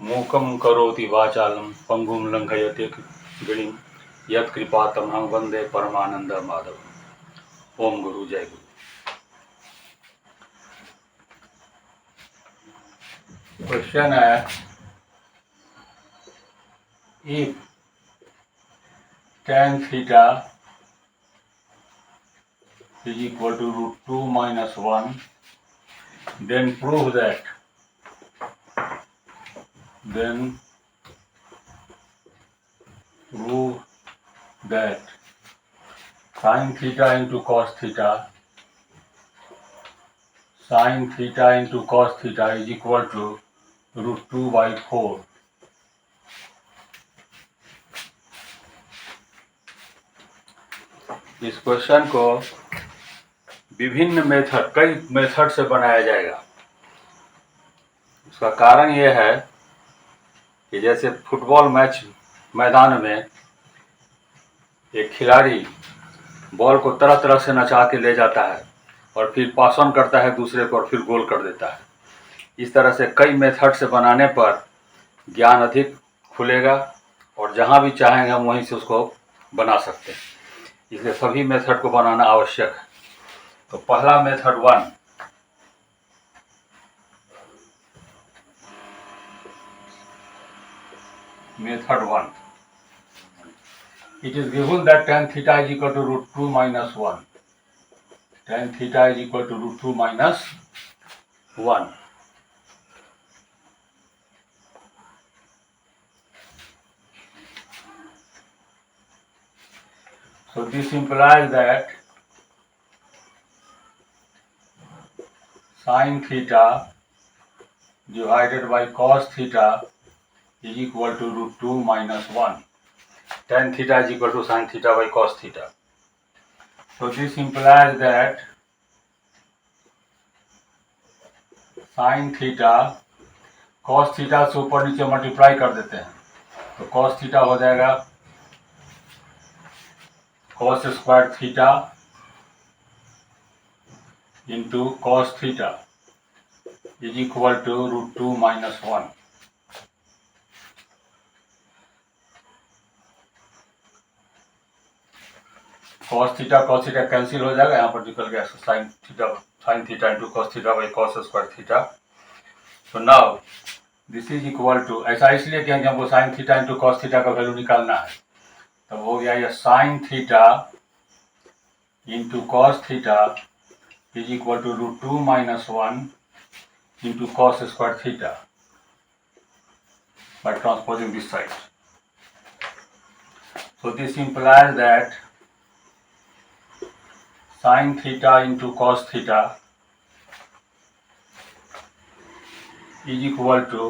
मूकं करोति वाचालं पंगुं लंघयते गिरिं यत्कृपातमहं वंदे परमानंद माधव। ओम गुरु जय गुरु। क्वेश्चन है, if tan theta is equal to root 2 minus 1, then prove that sin theta into cos theta is equal to root 2 by 4. इस question को विभिन्न कई method से बनाया जाएगा। उसका कारण यह है कि जैसे फुटबॉल मैच मैदान में एक खिलाड़ी बॉल को तरह तरह से नचा के ले जाता है और फिर पास ऑन करता है दूसरे को और फिर गोल कर देता है। इस तरह से कई मेथड से बनाने पर ज्ञान अधिक खुलेगा और जहाँ भी चाहेंगे हम वहीं से उसको बना सकते हैं। इसलिए सभी मेथड को बनाना आवश्यक है। तो पहला method 1, it is given that tan theta is equal to root 2 minus 1. Tan theta is equal to root 2 minus 1. So this implies that sin theta divided by cos theta is equal to root 2 minus 1. Tan theta is equal to sin theta by cos theta. So this implies that sin theta cos theta से ऊपर नीचे multiply कर देते हैं तो cos theta हो जाएगा cos square theta into cos theta is equal to root 2 minus 1। cos theta cancel हो जाएगा, यहाँ पर निकल गया sin theta into cos theta by cos square theta. तो now this is equal to, ऐसा इसलिए कि हमको sin theta into cos theta का वैल्यू निकालना है। तब हो गया ये sin theta into cos theta is equal to root 2 minus 1 into cos square theta by transposing this side. So this implies that sin theta into cos theta is equal to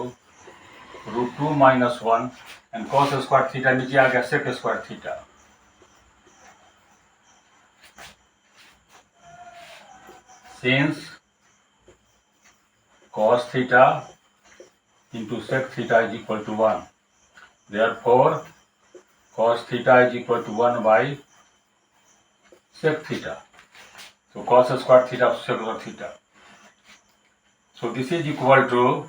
root 2 minus 1 and cos square theta नीचे आ गया sec square theta. Since cos theta into sec theta is equal to 1. Therefore, cos theta is equal to 1 by sec theta. So cos square theta sec square theta. So this is equal to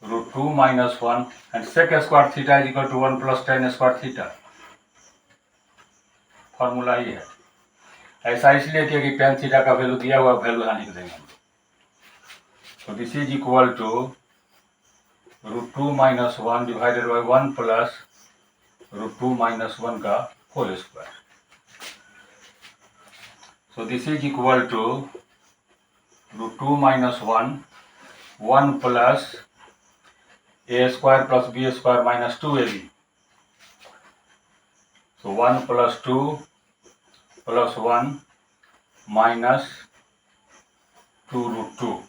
root 2 minus 1 and sec square theta is equal to 1 plus tan square theta. Formula ही है। ऐसा इसलिए कि tan theta का value दिया हुआ value यहाँ लिख देंगे। So this is equal to root 2 minus 1 divided by 1 plus root 2 minus 1 का whole square. So this is equal to root 2 minus 1 plus a square plus b square minus 2ab. So 1 plus 2 plus 1 minus 2 root 2.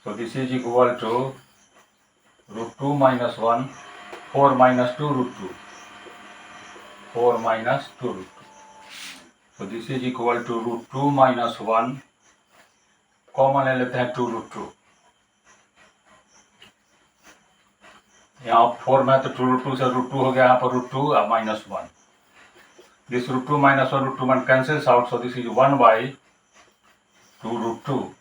So this is equal to root 2 minus 1, 4 minus 2 root 2, 4 minus 2 root 2. So this is equal to root 2 minus 1, common ले लेते हैं 2 root 2। यहाँ 4 में तो 2 root 2 से root 2 हो गया, यहाँ पर root 2 minus 1. This root 2 minus 1 root 2 1 cancels out, so this is 1 by 2 root 2.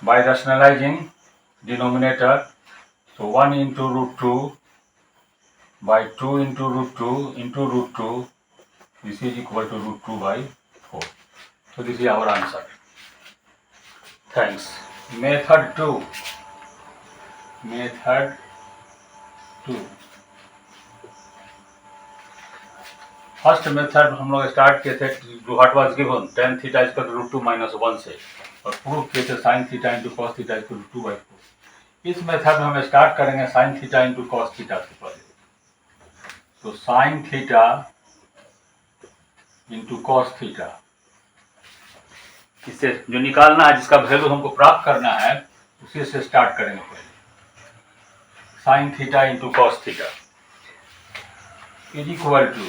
by rationalizing denominator. So 1 into root 2 by 2 into root 2 into root 2, this is equal to root 2 by 4. So this is our answer. Thanks. Method 2. First method हम लोग start किए थे what was given tan theta is equal to root 2 minus 1 से, और prove किए थे sin theta into cos theta is equal to 2 by 4. इस method में हम स्टार्ट करेंगे sin theta into cos theta से पहले. तो sin theta into cos theta, इससे जो निकालना है, जिसका वैल्यू हमको प्राप्त करना है, उसी से स्टार्ट करेंगे पहले. sin theta into cos theta is equal to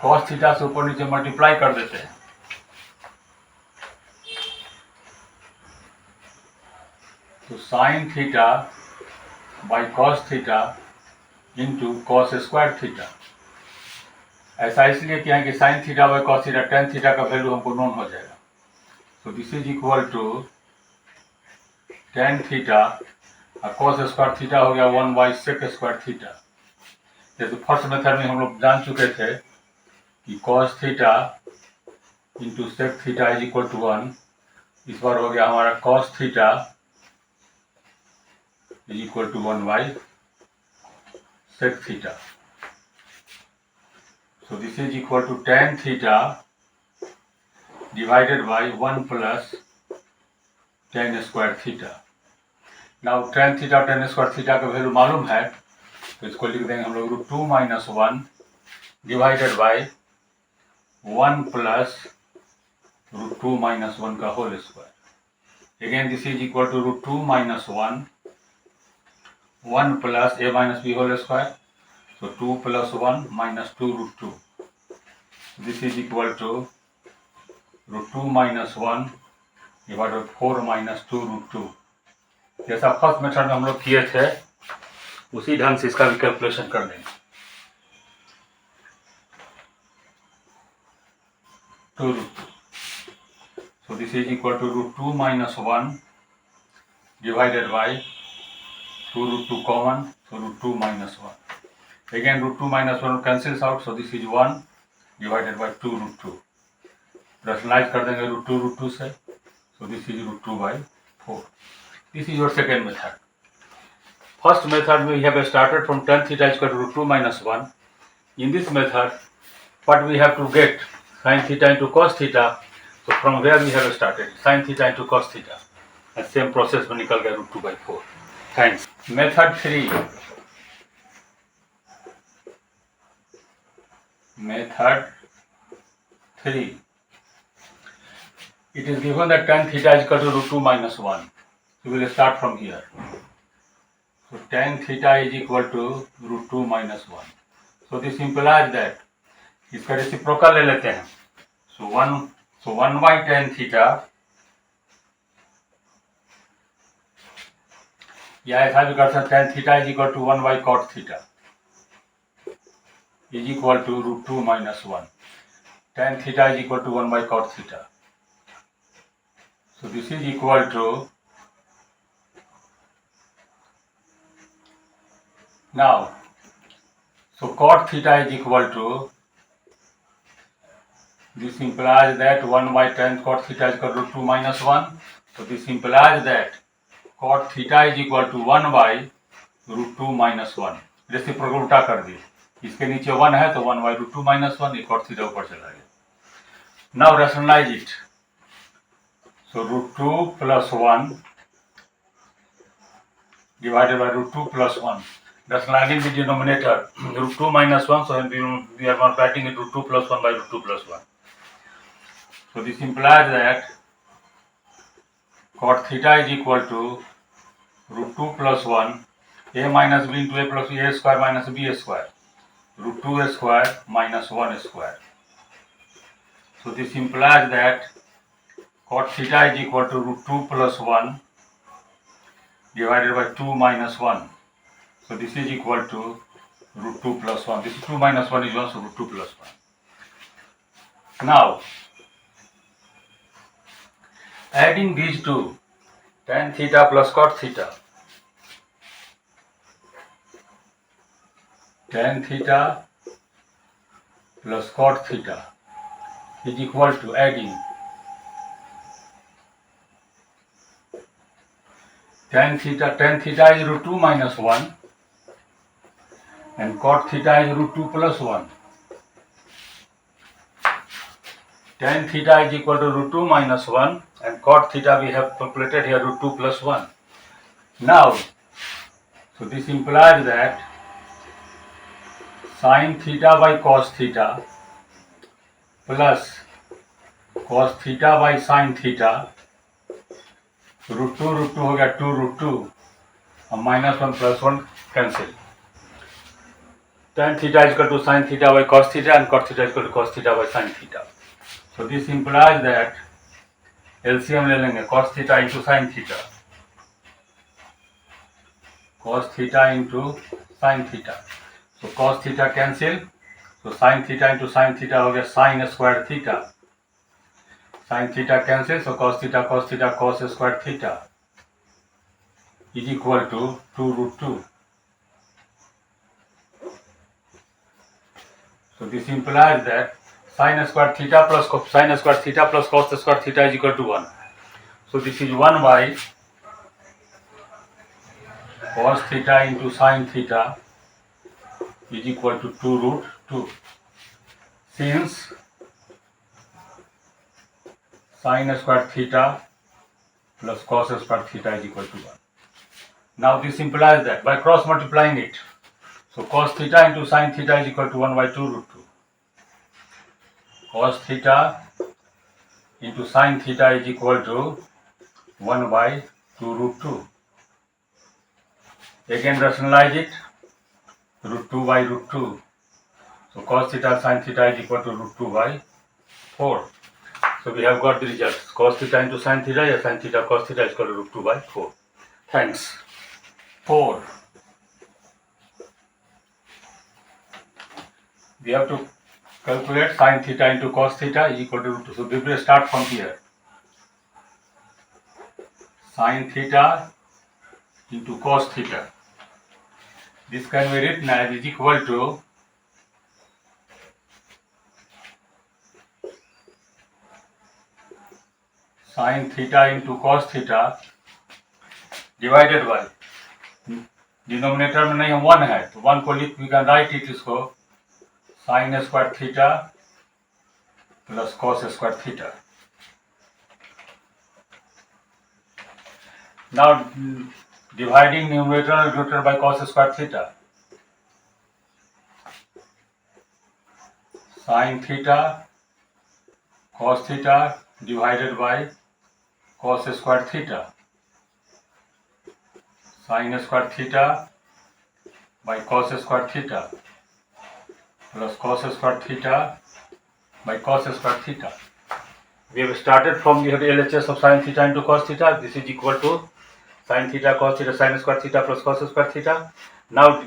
cos theta से ऊपर नीचे मल्टीप्लाई कर देते हैं. तो sin theta by cos theta into cos square theta. ऐसा इसलिए किया है कि sin theta by cos theta tan theta का वैल्यू हमको नोन हो जाएगा. तो this is equal to tan theta और cos स्क्वायर थीटा हो गया 1 बाई sec स्क्वायर थीटा. जैसे फर्स्ट मेथड में हम लोग जान चुके थे कि cos theta into sec theta is equal to 1. इस बार हो गया हमारा cos theta is equal to 1 by sec theta. So this is equal to tan theta divided by 1 plus tan square theta. Now tan theta tan square theta का value मालूम है, तो इसको लिख देंगे हम लोग √2 minus 1 divided by 1 plus √2 minus 1 का whole square. Again this is equal to √2 minus 1 plus a minus b whole square. So 2 plus 1 minus 2 root 2. This is equal to root 2 minus 1 divided by 4 minus 2 root 2. जैसा first method में हम लोग किए थे, उसी ढंग से इसका भी कैलकुलेशन कर देंगे. 2 root 2. So this is equal to root 2 minus 1 divided by 2 root 2 common, so root 2 minus 1. Again root 2 minus 1 cancels out, so this is 1 divided by 2 root 2. Rationalize कर देंगे root 2 root 2 से, so this is root 2 by 4. This is your second method. First method we have started from tan theta is equal to root 2 minus 1. In this method, what we have to get sin theta into cos theta. So from where we have started sin theta into cos theta, and same process में निकल गया root 2 by 4. Thanks. Method 3. Method 3. It is given that tan theta is equal to root 2 minus 1. So we will start from here. So tan theta is equal to root 2 minus 1. So this implies that इसका reciprocal ले लेते हैं. So 1 by tan theta, या ऐसा भी कर सकते हैं theta is equal to 1 by cot theta is equal to root 2 minus 1. Tan theta is equal to 1 by cot theta. So this is equal to, now, so cot theta is equal to, this implies that 1 by tan cot theta is equal to root 2 minus 1. So this implies that cot theta is equal to 1 by root 2 minus 1. Reciprocal उल्टा कर दी, इसके नीचे 1 है तो 1 by root 2 minus 1, एक और theta ऊपर चला गया. Now rationalize it. So root 2 plus 1 divided by root 2 plus 1. Rationalizing the denominator, root 2 minus 1, so we are multiplying it root 2 plus 1 by root 2 plus 1. So this implies that cot theta is equal to root 2 plus 1, a minus b into a plus a square minus b square, root 2 square minus 1 square. So this implies that cot theta is equal to root 2 plus 1 divided by 2 minus 1. So this is equal to root 2 plus 1. This 2 minus 1 is also root 2 plus 1. Now, Adding these two, tan theta plus cot theta, tan theta plus cot theta is equal to adding tan theta is root 2 minus 1 and cot theta is root 2 plus 1. Tan theta is equal to root 2 minus 1 and cot theta we have calculated here root 2 plus 1. Now, so this implies that sin theta by cos theta plus cos theta by sin theta root 2 हो गया 2 root 2 और minus 1 plus 1 cancel. Tan theta is equal to sin theta by cos theta and cot theta is equal to cos theta by sin theta. So this implies that LCM ले लेंगे cos theta into sin theta. Cos theta into sin theta. So cos theta cancel. So sin theta into sin theta हो गया sin square theta. Sin theta cancel. So cos theta cos square theta is equal to 2 root 2. So this implies that sin square theta plus cos square theta is equal to 1. So this is 1 by cos theta into sin theta is equal to 2 root 2. Since sin square theta plus cos square theta is equal to 1. Now this implies that by cross multiplying it, so cos theta into sin theta is equal to 1 by 2 root 2. Cos theta into sin theta is equal to 1 by 2 root 2. Again rationalize it, root 2 by root 2. So cos theta sin theta is equal to root 2 by 4. So we have got the results. Cos theta into sin theta या sin theta cos theta is equal to root 2 by 4. Thanks. 4. We have to calculate sin theta into cos theta is equal to root 2. So we will start from here. Sin theta into cos theta. This can be written as is equal to sin theta into cos theta divided by denominator में नहीं 1 है तो 1 को लिख we can write it इसको sin square theta plus cos square theta. Now dividing numerator and denominator by cos square theta. Sin theta cos theta divided by cos square theta. Sin square theta by cos square theta plus cos square theta by cos square theta. We have started from the LHS of sin theta into cos theta. This is equal to sin theta cos theta sin square theta plus cos square theta. Now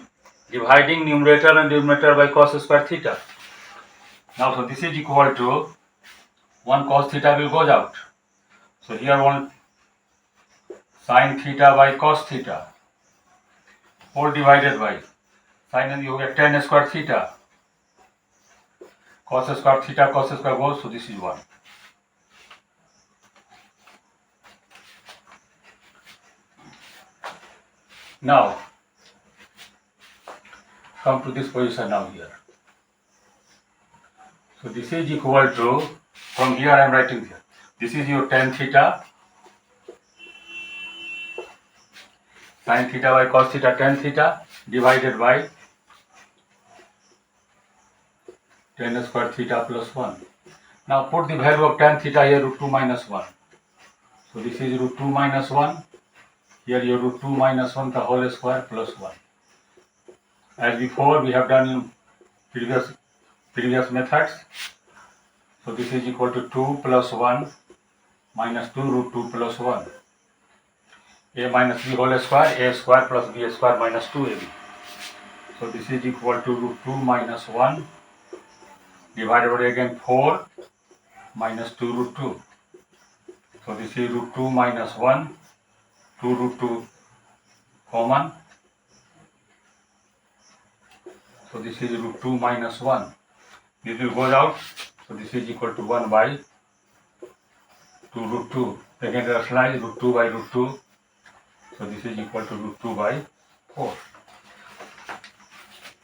dividing numerator and denominator by cos square theta. Now so this is equal to 1 cos theta will goes out. So here 1 sin theta by cos theta whole divided by sin you get tan square theta cos square goes, so this is 1. Now come to this position now here. So this is equal to, from here I am writing here, this is your tan theta sin theta by cos theta tan theta divided by tan square theta plus 1. Now put the value of tan theta here root 2 minus 1. So this is root 2 minus 1. Here your root 2 minus 1 the whole square plus 1. As before we have done in previous methods. So this is equal to 2 plus 1 minus 2 root 2 plus 1. A minus b whole square, a square plus b square minus 2ab. So this is equal to root 2 minus 1 divided by again 4 minus 2 root 2. So this is root 2 minus 1, 2 root 2 common. So this is root 2 minus 1. This will go out. So this is equal to 1 by 2 root 2. Again rationalize root 2 by root 2. So this is equal to root 2 by 4.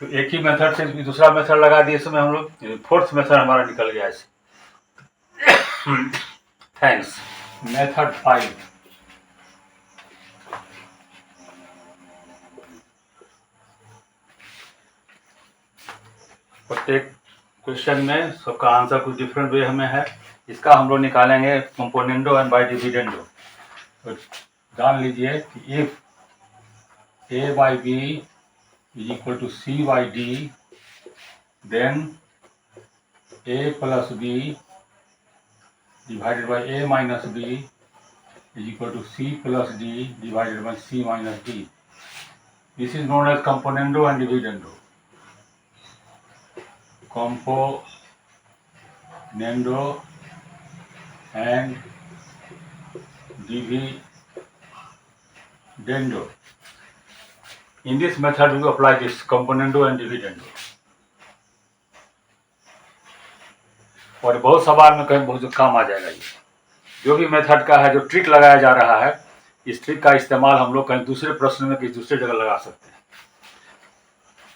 तो एक ही method से दूसरा method लगा दिए, इसमें हम लोग fourth method हमारा निकल गया ऐसे. थैंक्स. मेथड 5. प्रत्येक क्वेश्चन में सबका आंसर कुछ डिफरेंट वे में है. इसका हम लोग निकालेंगे कंपोनेंडो एंड बाय डिविडेंडो. तो जान लीजिए कि if a by b is equal to c by d, then a plus b divided by a minus b is equal to c plus d divided by c minus d. This is known as componendo and dividendo. Componendo and dividendo. In this method, we apply this componendo and dividendo. और बहुत सवाल में कहीं बहुत काम आ जाएगा. ये जो भी मेथड का है, जो ट्रिक लगाया जा रहा है, इस ट्रिक का इस्तेमाल हम लोग कहीं दूसरे प्रश्न में किसी दूसरे जगह लगा सकते हैं.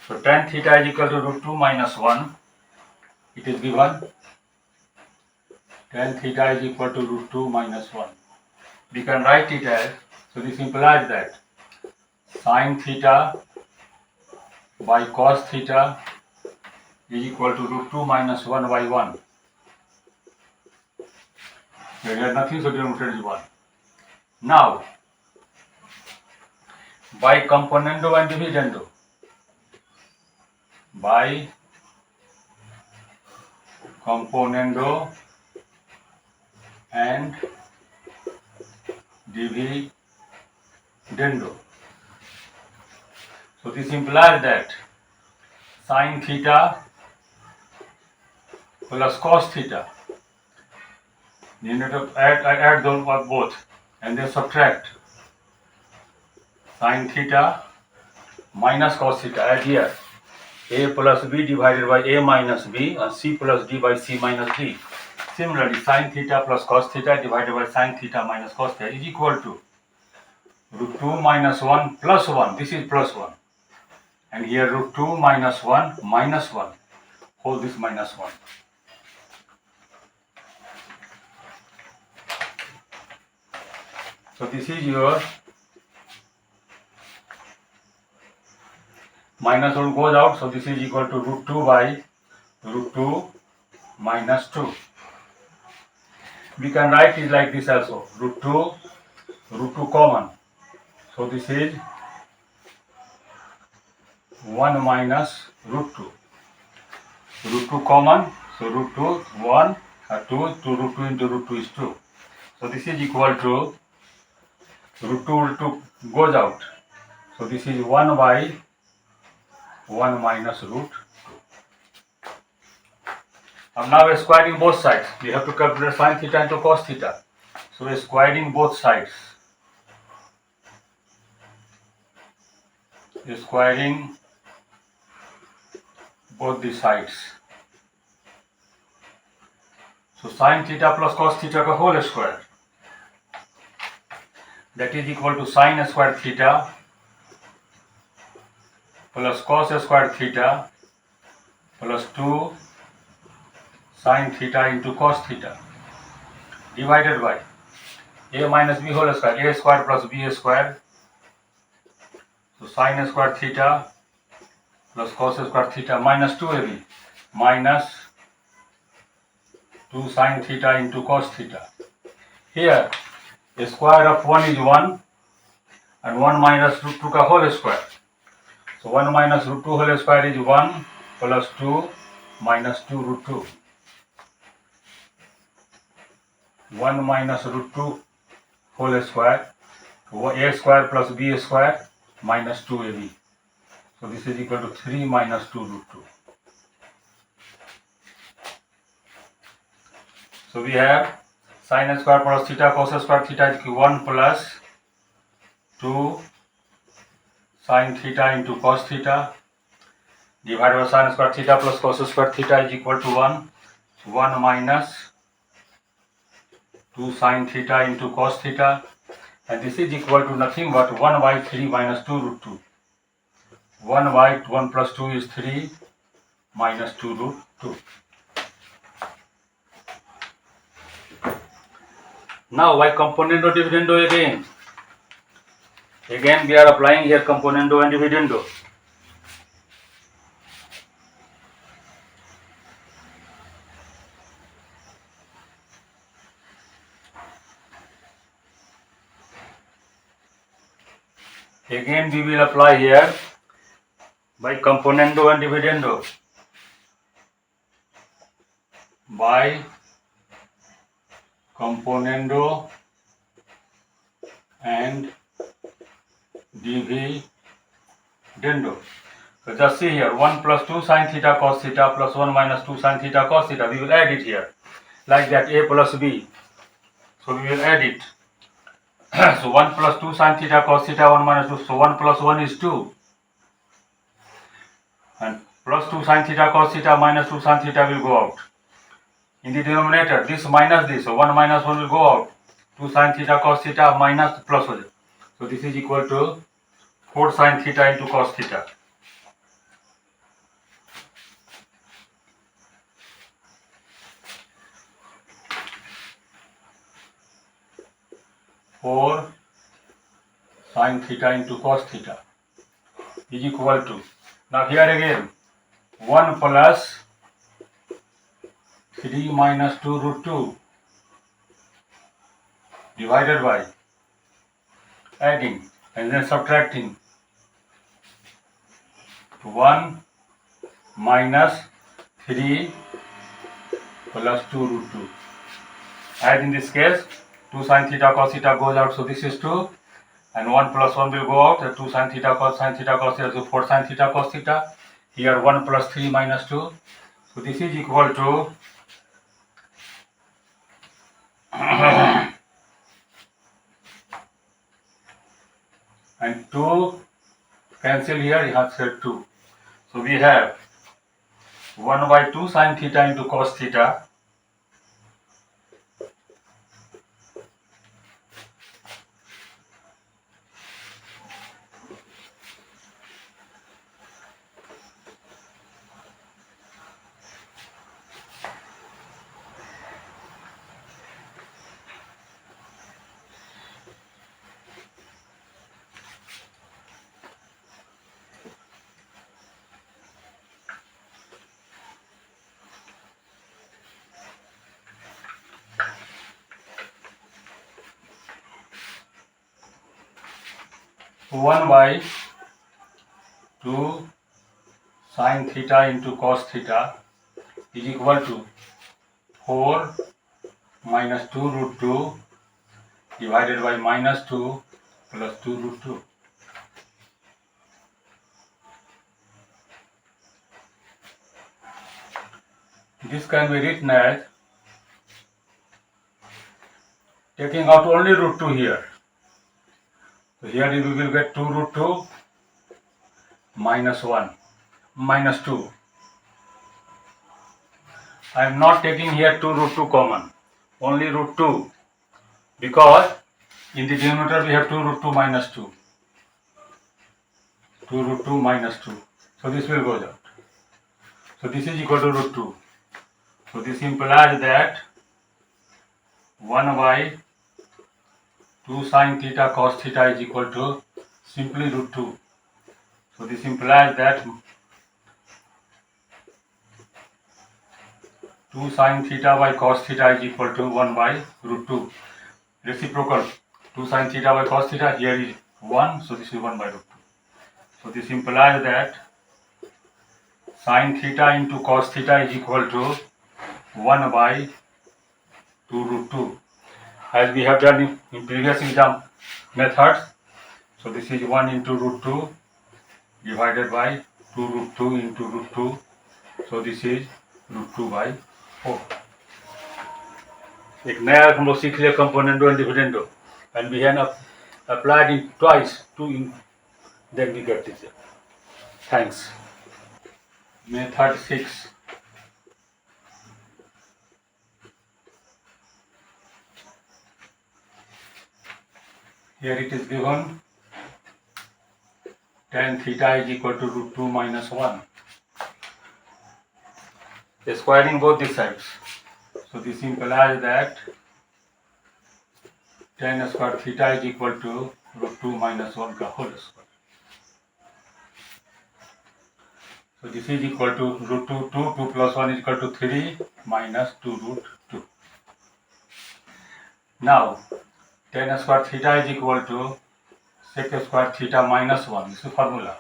तो tan theta is equal to root 2 minus 1. It is given tan theta is equal to root 2 minus 1. We can write it as, so this implies that sin theta by cos theta is equal to root 2 minus 1 by 1. There is nothing, so denominator is 1. Now, by componendo and dividendo, by componendo and dividendo. So this implies that sin theta plus cos theta, you need to add those both and then subtract sin theta minus cos theta. Add here a plus b divided by a minus b and c plus d by c minus d. Similarly, sin theta plus cos theta divided by sin theta minus cos theta is equal to root 2 minus 1 plus 1. This is plus 1. And here root 2 minus 1 minus 1. Hold this minus 1. So this is your minus 1 goes out. So this is equal to root 2 by root 2 minus 2. We can write it like this also. Root 2 common. So this is 1 minus root 2. Root 2 common, so root 2 1 2 to root 2 into root 2 is 2. So this is equal to root 2 goes out. So this is 1 by 1 minus root 2. And now we're squaring both sides. We have to calculate sin theta into cos theta. So we're squaring both sides. We're squaring both the sides. So sin theta plus cos theta का whole square, that is equal to sin square theta plus cos square theta plus 2 sin theta into cos theta divided by a minus b whole square, a square plus b square. So sin square theta plus cos square theta minus 2ab minus 2 sin theta into cos theta. Here the square of 1 is 1 and 1 minus root 2 का whole square. So 1 minus root 2 whole square is 1 plus 2 minus 2 root 2. 1 minus root 2 whole square, a square plus b square minus 2ab. So this is equal to 3 minus 2 root 2. So we have sin square plus theta cos square theta is equal 1 plus 2 sin theta into cos theta divided by sin square theta plus cos square theta is equal to 1 minus 2 sin theta into cos theta, and this is equal to nothing but 1 by 3 minus 2 root 2. 1 by 1 plus 2 is 3 minus 2 root 2. Now by componendo dividendo again we are applying here componendo and dividendo. Again we will apply here by componendo and dividendo. By componendo and dividendo. So just see here 1 plus 2 sin theta cos theta plus 1 minus 2 sin theta cos theta. We will add it here like that, a plus b. So we will add it. So 1 plus 2 sin theta cos theta 1 minus 2. So 1 plus 1 is 2. And plus 2 sin theta cos theta minus 2 sin theta will go out. In the denominator, this minus this. So 1 minus 1 will go out. 2 sin theta cos theta minus plus 1. So this is equal to 4 sin theta into cos theta. Sin theta into cos theta is equal to, now here again 1 plus 3 minus 2 root 2 divided by adding and then subtracting 1 minus 3 plus 2 root 2. Add in this case 2 sin theta cos theta goes out, so this is 2, and 1 plus 1 will go out, 2 sin theta cos theta, so 4 sin theta cos theta. Here 1 plus 3 minus 2, so this is equal to and 2 cancel here, you have said 2. So we have 1 by 2 sin theta into cos theta one by 2 sin theta into cos theta is equal to 4 minus 2 root 2 divided by minus 2 plus 2 root 2. This can be written as taking out only root 2 here. So here we will get 2 root 2 minus 1 minus 2. I am not taking here 2 root 2 common, only root 2, because in the denominator we have 2 root 2 minus 2. 2 root 2 minus 2. So this will go out. So this is equal to root 2. So this implies that 1 by 2 sin theta cos theta is equal to simply root 2. So this implies that 2 sin theta by cos theta is equal to 1 by root 2. Reciprocal 2 sin theta by cos theta, here is 1, so this is 1 by root 2. So this implies that sin theta into cos theta is equal to 1 by 2 root 2. As we have done in previous exam methods. So this is 1 into root 2 divided by 2 root 2 into root 2. So this is root 2 by 4. एक नया हम लोग सीख लिया componendo and dividendo, and we have applied it twice to then we get this. Thanks. Method 6. Here it is given tan theta is equal to root 2 minus 1. Squaring both the sides. So this implies that tan square theta is equal to root 2 minus 1 का whole square. So this is equal to root 2, 2 plus 1 is equal to 3 minus 2 root 2. Now tan square theta is equal to sec square theta minus 1. This is formula.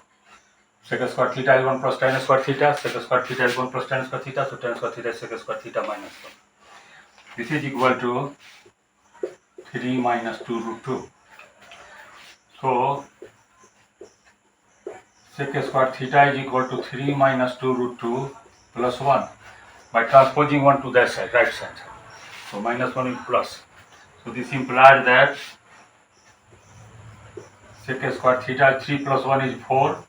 Sec square theta is 1 plus tan square theta. Sec square theta is 1 plus tan square theta. So tan square theta is sec square theta minus 1. This is equal to 3 minus 2 root 2. So sec square theta is equal to 3 minus 2 root 2 plus 1 by transposing 1 to that side, right side. So minus 1 is plus. So this implies that sec square theta 3 plus 1 is 4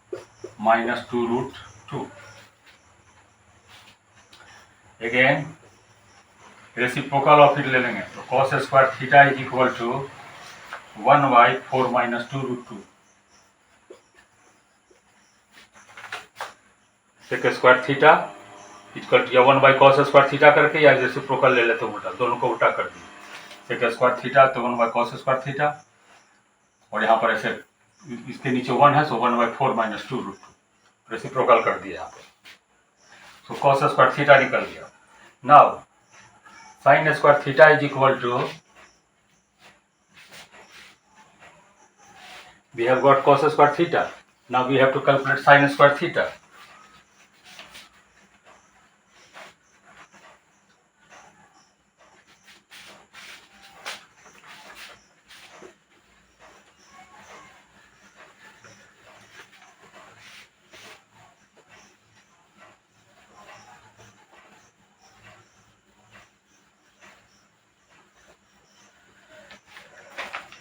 minus 2 root 2. Again, reciprocal of it ले लेंगे तो cos square theta is equal to 1 by 4 minus 2 root 2. Sec square theta equal to 1 by cos square theta करके या reciprocal ले लेते उल्टा, दोनों को उल्टा कर दिए. सेक स्क्वायर थीटा तो 1 बाई cos स्क्वायर थीटा, और यहाँ पर ऐसे इसके नीचे 1 है, सो 1 बाई 4 माइनस 2 रूट 2 रेसिप्रोकल कर दिया यहाँ पे. सो cos स्क्वायर थीटा निकल गया. Now sin square theta is equal to, we have got cos square theta. Now we have to calculate sin square theta.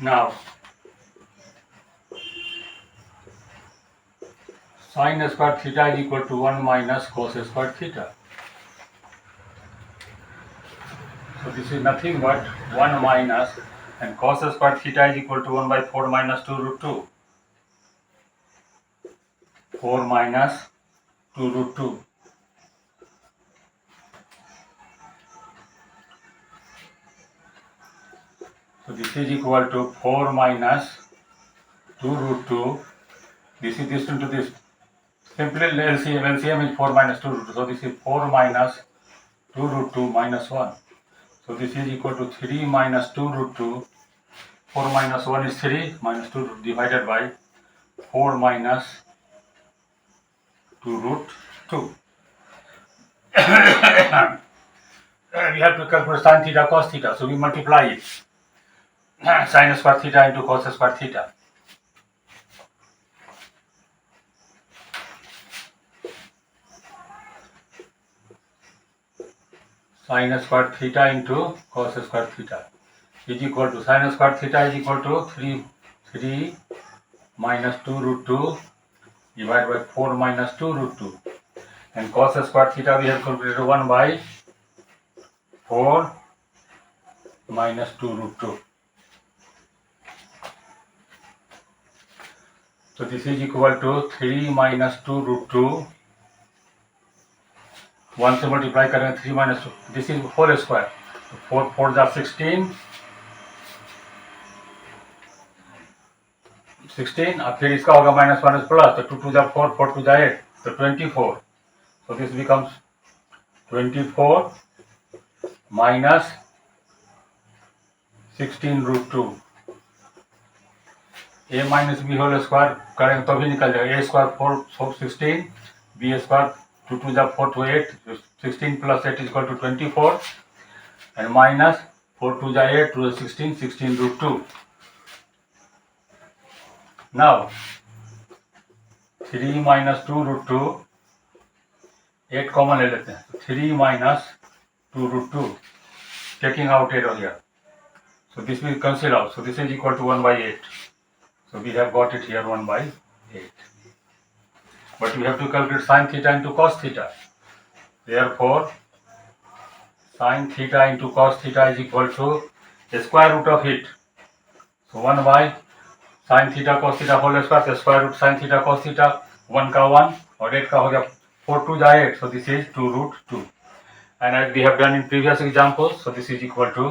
Now sin square theta is equal to 1 minus cos square theta. So this is nothing but 1 minus, and cos square theta is equal to 1 by 4 minus 2 root 2. 4 minus 2 root 2. So this is equal to 4 minus 2 root 2. This is this into this. Simply LCM is 4 minus 2 root 2. So this is 4 minus 2 root 2 minus 1. So this is equal to 3 minus 2 root 2. 4 minus 1 is 3 minus 2 divided by 4 minus 2 root 2. We have to calculate sin theta cos theta. So we multiply it. Sin square theta into cos square theta. Sin square theta into cos square theta is equal to, sin square theta is equal to 3 minus 2 root 2 divided by 4 minus 2 root 2. And cos square theta we have calculated 1 by 4 minus 2 root 2. So this is equal to 3 minus 2 root 2. 1 से multiply करेंगे 3 minus 2. This is whole square. 4 4 जा 16. 16 और फिर इसका होगा minus minus plus, तो 2 2 जा 4 4 2 जा 8, तो 24. So this becomes 24 minus 16 root 2. a minus B whole square करेंगे तो भी निकल जाएगा. a स्क्वायर 4 16, b स्क्वायर 2 2 जा 4 to 8, 16 plus 8 is equal to 24, and minus 4 2 जा 8, 2 16, 16 root 2. Now 3 minus 2 root 2, 8 common ले लेते हैं. 3 minus 2 root 2 taking out error here. So this will cancel out. So this is equal to 1 by 8. So we have got it here 1 by 8. But we have to calculate sin theta into cos theta. Therefore, sin theta into cos theta is equal to the square root of it. So 1 by sin theta cos theta whole square, the square root sin theta cos theta, 1 का 1 और 8 का हो गया 4 2 जा 8. So this is 2 root 2. And as we have done in previous examples, so this is equal to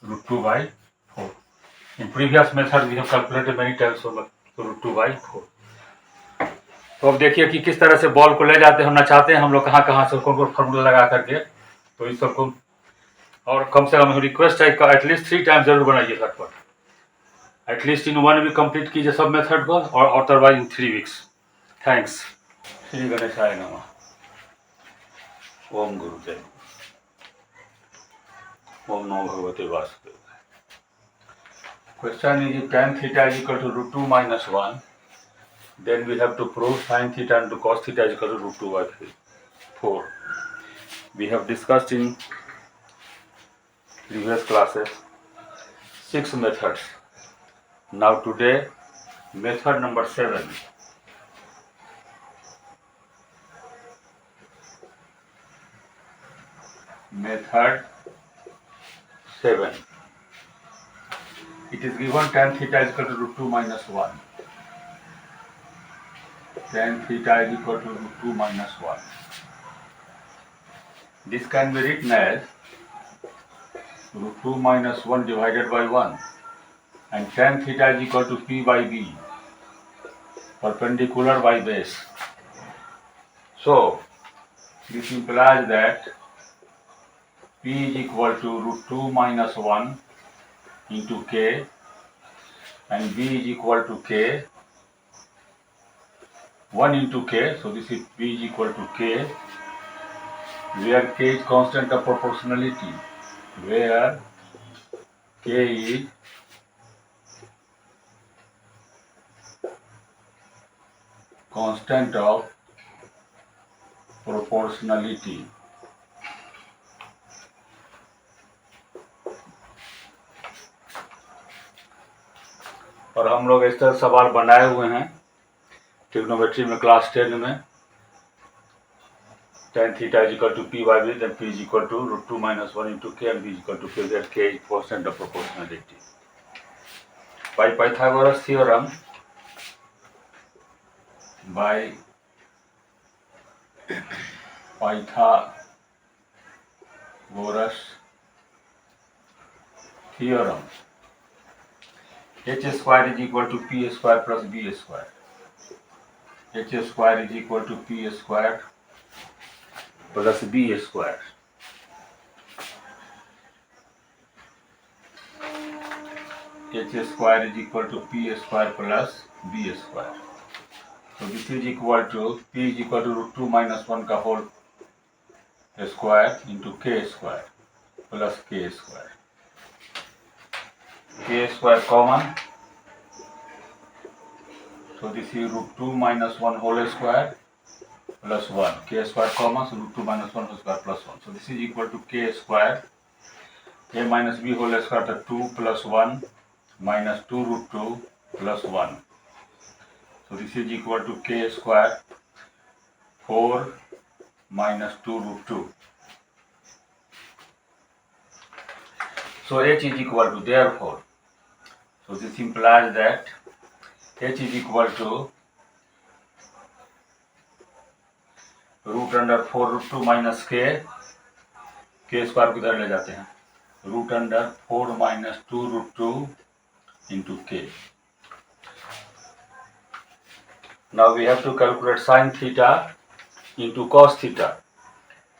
root 2 by 4. In previous method we have calculated many times, so root 2 by 4. तो अब देखिए कि किस तरह से बॉल को ले जाते होना चाहते हैं हम लोग, कहाँ कहाँ से उनको फॉर्मूला लगा करके, तो इस सबको और कम से कम रिक्वेस्ट है एटलीस्ट 3 टाइम जरूर बनाइए घर पर, एटलीस्ट इन 1 वीक कंप्लीट कीजिए सब मेथड को, और otherwise in 3 weeks. Thanks. Shri गणेशाय नमः. ओम गुरुदेव. ओम नमो भगवते Vasudev. Question is if tan theta is equal to root 2 minus 1, then we have to prove sin theta into cos theta is equal to root 2 by 4. We have discussed in previous classes 6 methods. Now today, method number 7. Method 7. It is given tan theta is equal to root 2 minus 1. Tan theta is equal to root 2 minus 1. This can be written as root 2 minus 1 divided by 1. And tan theta is equal to P by B, perpendicular by base. So, this implies that P is equal to root 2 minus 1 into K, and B is equal to K, 1 into K, so this is B is equal to K, where K is constant of proportionality, where K is constant of proportionality. और हम लोग इस तरह सवाल बनाए हुए हैं trigonometry में क्लास 10 में. tan theta is equal to P by B, then P is equal to root 2 minus 1 into K, and B is equal to K, where K is constant of proportionality. By Pythagoras theorem, by Pythagoras theorem, h square is equal to P square plus B square. H square is equal to P square plus B square. H square is equal to P square plus B square. So this is equal to P is equal to root 2 minus 1 का whole square into K square plus K square. K square common. So this is root 2 minus 1 whole square plus 1. K square common, so root 2 minus 1 whole square plus 1. So this is equal to K square. A minus B whole square to 2 plus 1 minus 2 root 2 plus 1. So this is equal to K square 4 minus 2 root 2. So H is equal to, therefore, so this implies that H is equal to root under 4 root 2 minus K, K square को इधर ले जाते हैं, root under 4 minus 2 root 2 into K. Now we have to calculate sin theta into cos theta.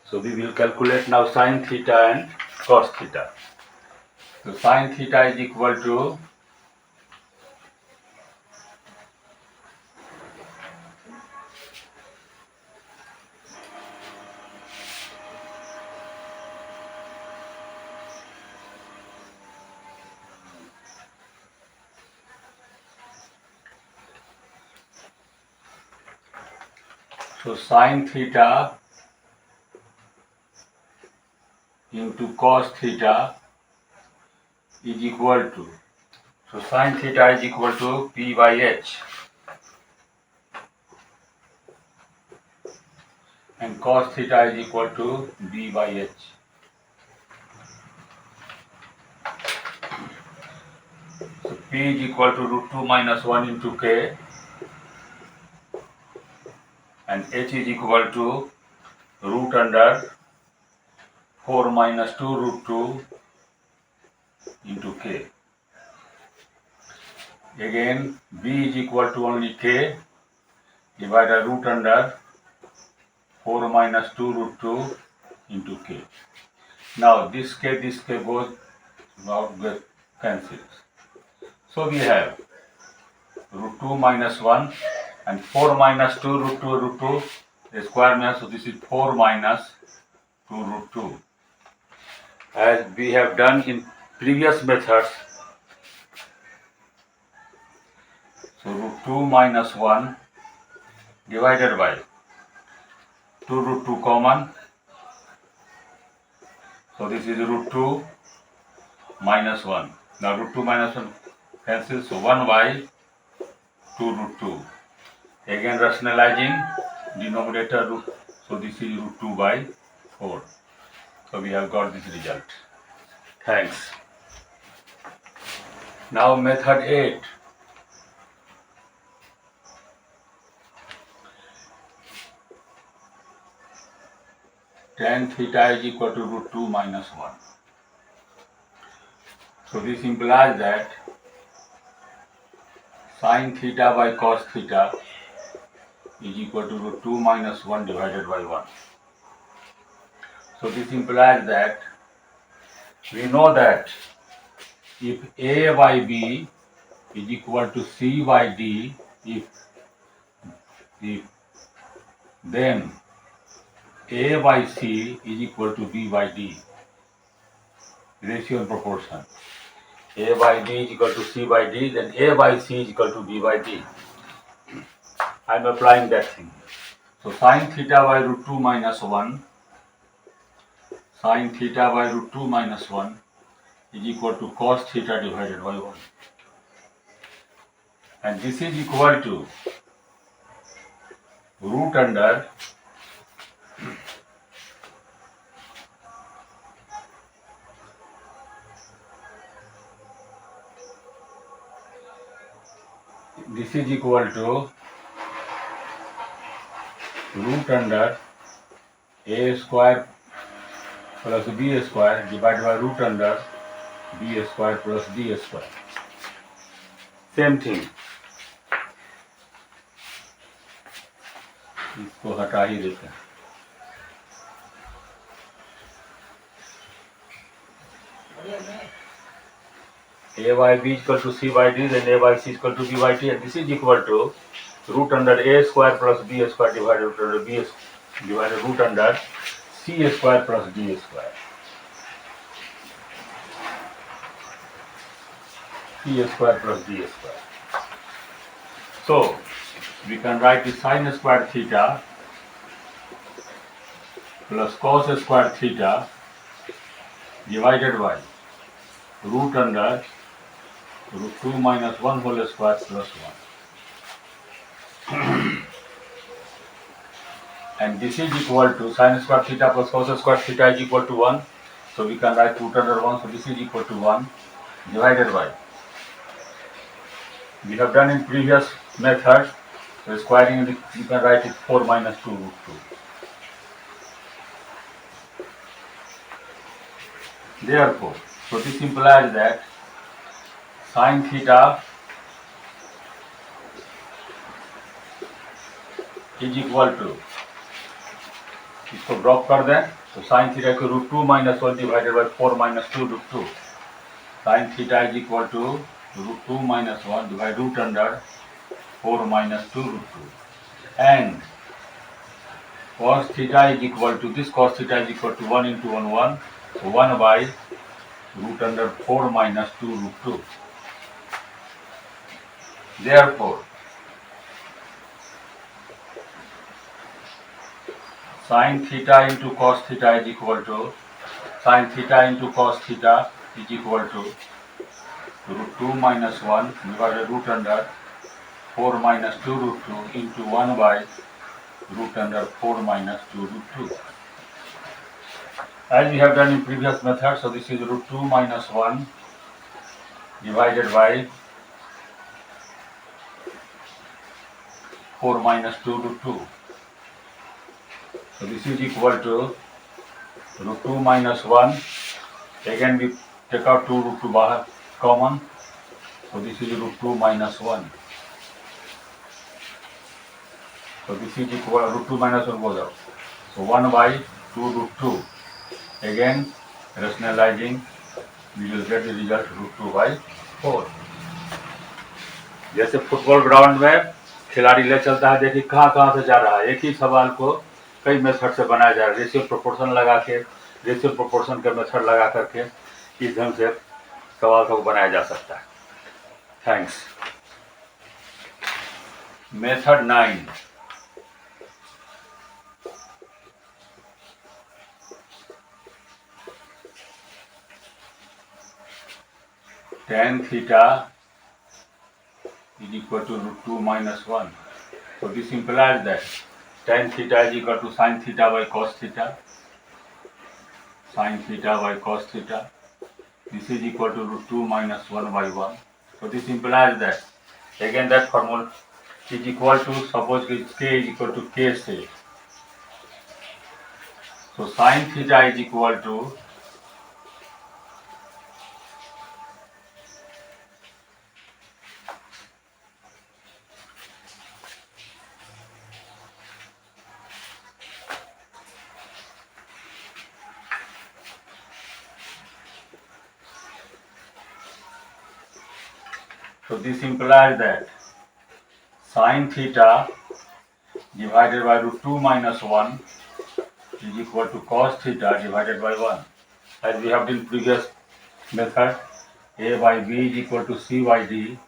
So we will calculate now sin theta and cos theta. So sin theta is equal to sin theta into cos theta is equal to, so sin theta is equal to P by H, and cos theta is equal to B by H. So P is equal to root 2 minus 1 into K, and H is equal to root under 4 minus 2 root 2 into K. Again, B is equal to only K divided root under 4 minus 2 root 2 into K. Now this K goes out, get cancelled. So we have root 2 minus 1 and 4 minus 2 root 2 the square means, so this is 4 minus 2 root 2. As we have done in previous methods, so root 2 minus 1 divided by 2 root 2 common, so this is root 2 minus 1. Now root 2 minus 1 cancels, so 1 by 2 root 2. Again rationalizing, denominator root, so this is root 2 by 4. So we have got this result. Thanks. Now method 8. Tan theta is equal to root 2 minus 1. So this implies that sin theta by cos theta is equal to root 2 minus 1 divided by 1. So this implies that we know that if A by B is equal to C by D, if then A by C is equal to B by D, ratio and proportion. A by D is equal to C by D, then A by C is equal to B by D. I am applying that thing. So sin theta by root 2 minus 1, sin theta by root 2 minus 1 is equal to cos theta divided by 1. And this is equal to root under this is equal to root under A square plus B square divided by root under B square plus D square. Same thing. इसको हटा ही देते हैं. A by B is equal to C by D, then A by C is equal to B by D, and this is equal to root under A square plus B square divided root under B divided root under C square plus D square. C square plus D square. So we can write the sin square theta plus cos square theta divided by root under root 2 minus 1 whole square plus 1. And this is equal to sin square theta plus cos square theta is equal to 1. So we can write root under 1. So this is equal to 1 divided by. We have done in previous method. So squaring, you can write it 4 minus 2 root 2. Therefore, so this implies that sin theta is equal to, इसको drop कर दें, तो sin theta को root 2 minus 1 divided by 4 minus 2 root 2. Sin theta is equal to root 2 minus 1 divided root under 4 minus 2 root 2. And cos theta is equal to, this cos theta is equal to 1 into 1 1. So 1 by root under 4 minus 2 root 2. Therefore, sin theta into cos theta is equal to sin theta into cos theta is equal to root 2 minus 1 divided root under 4 minus 2 root 2 into 1 by root under 4 minus 2 root 2. As we have done in previous method, so this is root 2 minus 1 divided by 4 minus 2 root 2. So this is equal to root 2 minus 1. Again we take out 2 root 2 common. So this is root 2 minus 1. So this is equal root 2 minus 1 goes out. So 1 by 2 root 2. Again rationalizing we will get the result root 2 by 4. जैसे football ground में खिलाड़ी ले चलता है, देखिए कहाँ कहाँ से जा रहा है। एक ही सवाल को कई मेथड से बनाया जा रहा है। रेशियो प्रोपोर्शन लगा के, रेशियो प्रोपोर्शन का मेथड लगा करके इस ढंग से सवाल को बनाया जा सकता है। Thanks. Method 9, tan theta is equal to root 2 minus 1. So this implies that tan theta is equal to sin theta by cos theta. Sin theta by cos theta. This is equal to root 2 minus 1 by 1. So this implies that, again that formula is equal to, suppose k is equal to k say. So sin theta is equal to So this implies that sin theta divided by root 2 minus 1 is equal to cos theta divided by 1. As we have done previous method, a by b is equal to c by d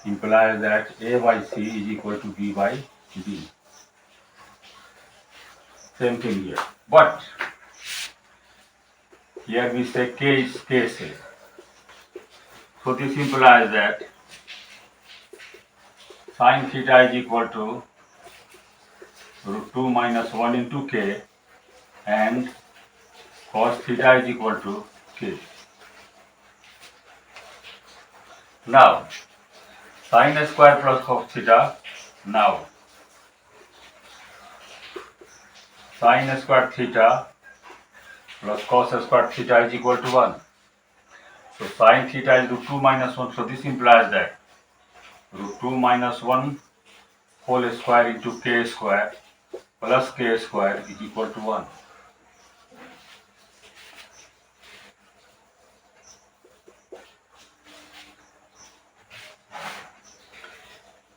implies that a by c is equal to b by d. Same thing here. But here we say k is k say. So this implies that sin theta is equal to root 2 minus 1 into k and cos theta is equal to k. Now sin square plus cos theta. Now sin square theta plus cos square theta is equal to 1. So sin theta is root 2 minus 1. So this implies that root 2 minus 1 whole square into k square plus k square is equal to 1.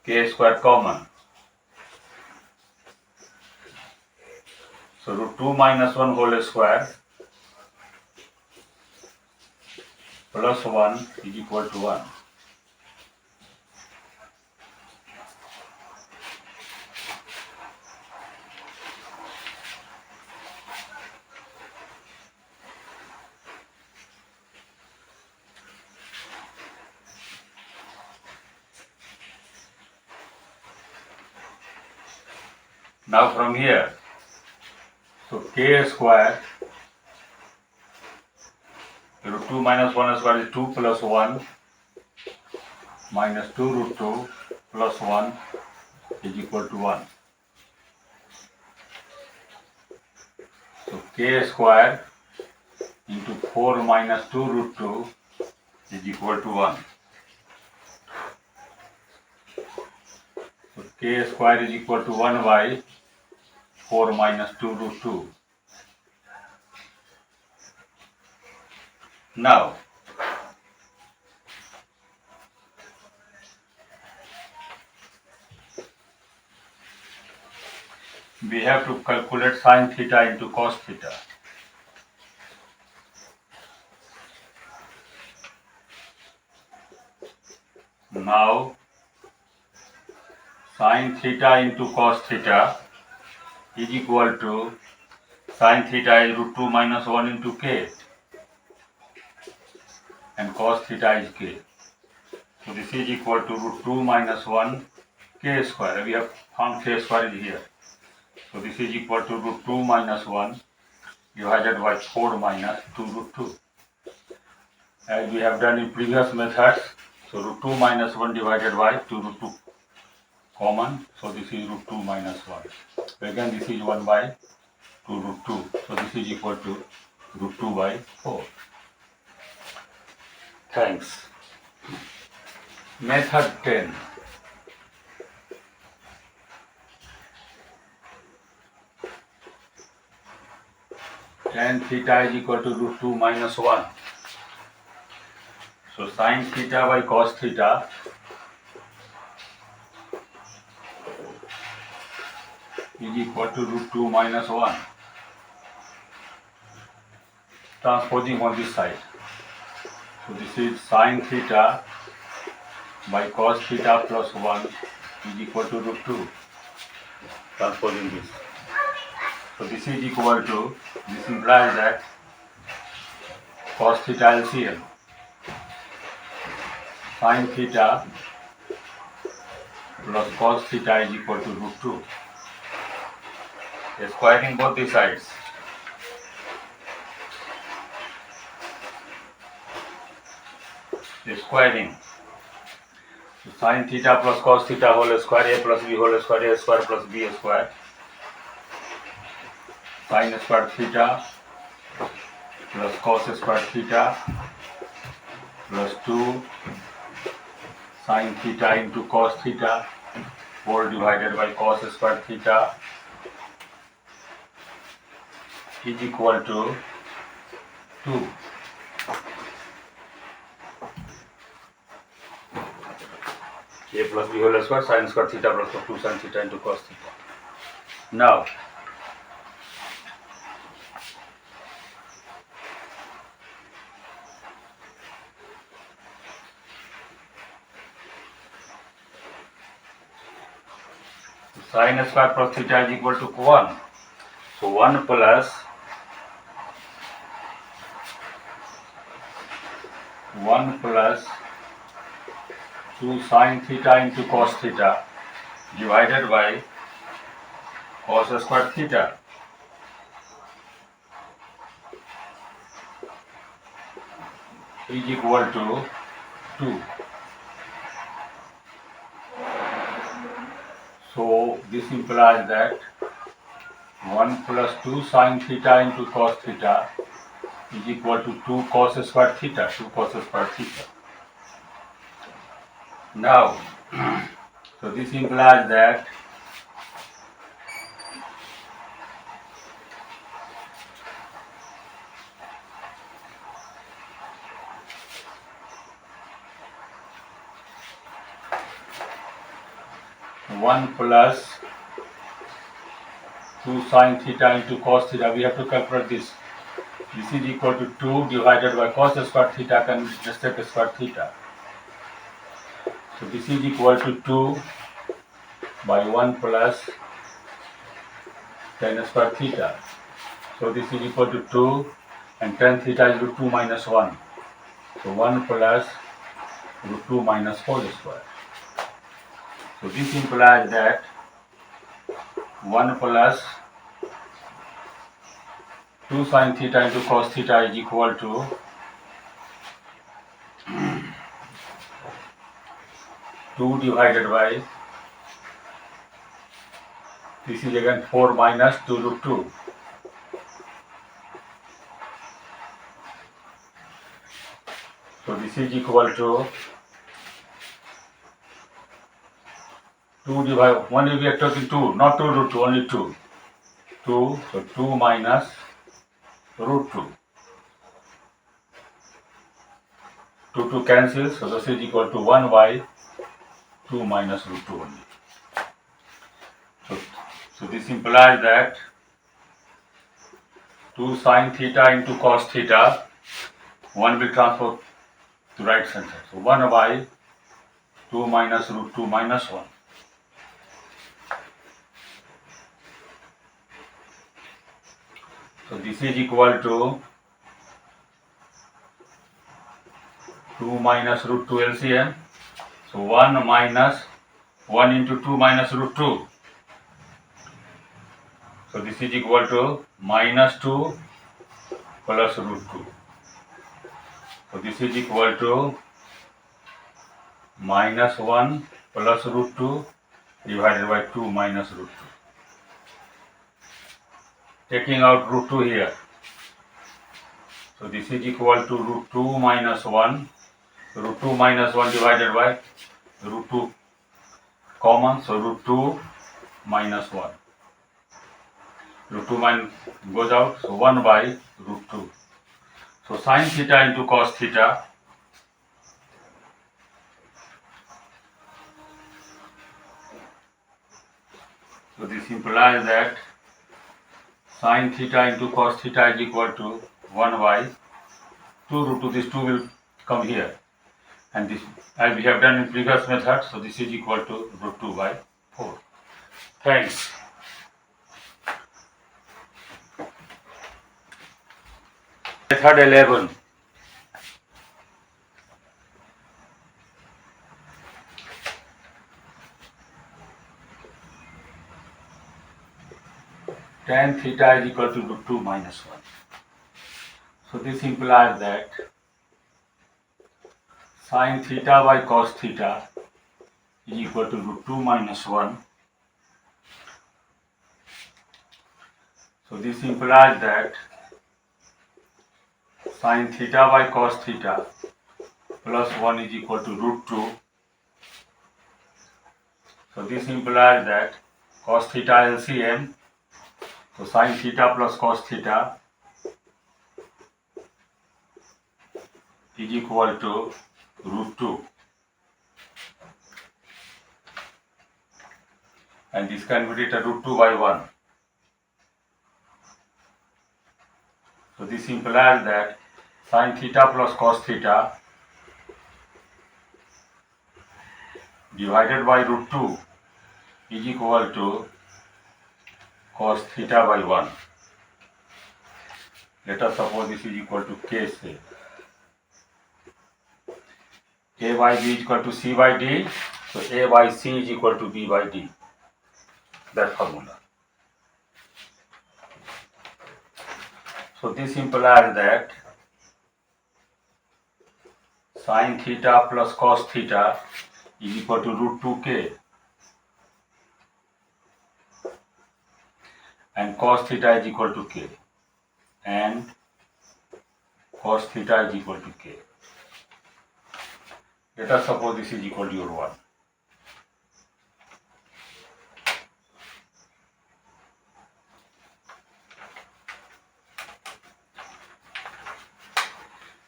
K square common. So root 2 minus 1 whole square plus 1 is equal to 1. Now from here, so k square root 2 minus 1 square is 2 plus 1 minus 2 root 2 plus 1 is equal to 1. So k square into 4 minus 2 root 2 is equal to 1. So k square is equal to 1 by 4 minus 2 root 2. Now we have to calculate sin theta into cos theta. Now sin theta into cos theta is equal to Sin theta is root 2 minus 1 into k, and cos theta is k. So this is equal to root 2 minus 1 k square. We have found k square is here. So this is equal to root 2 minus 1 divided by 4 minus 2 root 2. As we have done in previous methods, so root 2 minus 1 divided by 2 root 2 common. So this is root 2 minus 1. So again this is 1 by 2 root 2. So this is equal to root 2 by 4. Thanks. Method 10. Tan theta is equal to root 2 minus 1. So sin theta by cos theta is equal to root 2 minus 1. Transposing on this side. So this is sin theta by cos theta plus 1 is equal to root 2. Transposing this. So this is equal to, this implies that cos theta LCM. Sin theta plus cos theta is equal to root 2. Squaring both the sides. Squaring. So sin theta plus cos theta whole square, a plus b whole square, a square plus b square. Sin square theta plus cos square theta plus 2 sin theta into cos theta whole divided by cos square theta is equal to 2. A plus b whole square sin square theta plus 2 sin theta into cos theta. Now, sin square plus theta is equal to 1. So 1 plus 2 sin theta into cos theta divided by cos square theta is equal to 2. So this implies that 1 plus 2 sin theta into cos theta is equal to 2 cos square theta, 2 cos square theta. Now, so this implies that one plus 2 sin theta into cos theta, we have to calculate this. This is equal to 2 divided by cos square theta, can just take square theta. So this is equal to 2 by 1 plus tan square theta. So this is equal to 2 and tan theta is root 2 minus 1. So 1 plus root 2 minus whole square. So this implies that 1 plus 2 sin theta into cos theta is equal to 2 divided by, this is again 4 minus 2 root 2. So this is equal to 2 divided, only we are talking 2, not 2 root 2, only 2. 2, so 2 minus root 2. 2 cancels, so this is equal to 1 by 2 minus root 2 only. So this implies that 2 sin theta into cos theta, 1 will transfer to right hand side. So 1 by 2 minus root 2 minus 1. So this is equal to 2 minus root 2 LCM. So 1 minus 1 into 2 minus root 2. So this is equal to minus 2 plus root 2. So this is equal to minus 1 plus root 2 divided by 2 minus root 2. Taking out root 2 here. So this is equal to root 2 minus 1. Root 2 minus 1 divided by root 2 common. So root 2 minus 1. Root 2 goes out. So 1 by root 2. So sin theta into cos theta. So this implies that sin theta into cos theta is equal to 1 by 2 root 2. This 2 will come here. And this, as we have done in previous method, so this is equal to root 2 by 4. Thanks. Method 11. Tan theta is equal to root 2 minus 1. So this implies that sin theta by cos theta is equal to root 2 minus 1. So this implies that sin theta by cos theta plus 1 is equal to root 2. So this implies that cos theta LCM. So sin theta plus cos theta is equal to root 2. And this can be written root 2 by 1. So this implies that sin theta plus cos theta divided by root 2 is equal to cos theta by 1. Let us suppose this is equal to k, say. A by B is equal to C by D. So A by C is equal to B by D. That formula. So this implies that sin theta plus cos theta is equal to root 2k. And cos theta is equal to k. And cos theta is equal to k. Let us suppose this is equal to your 1.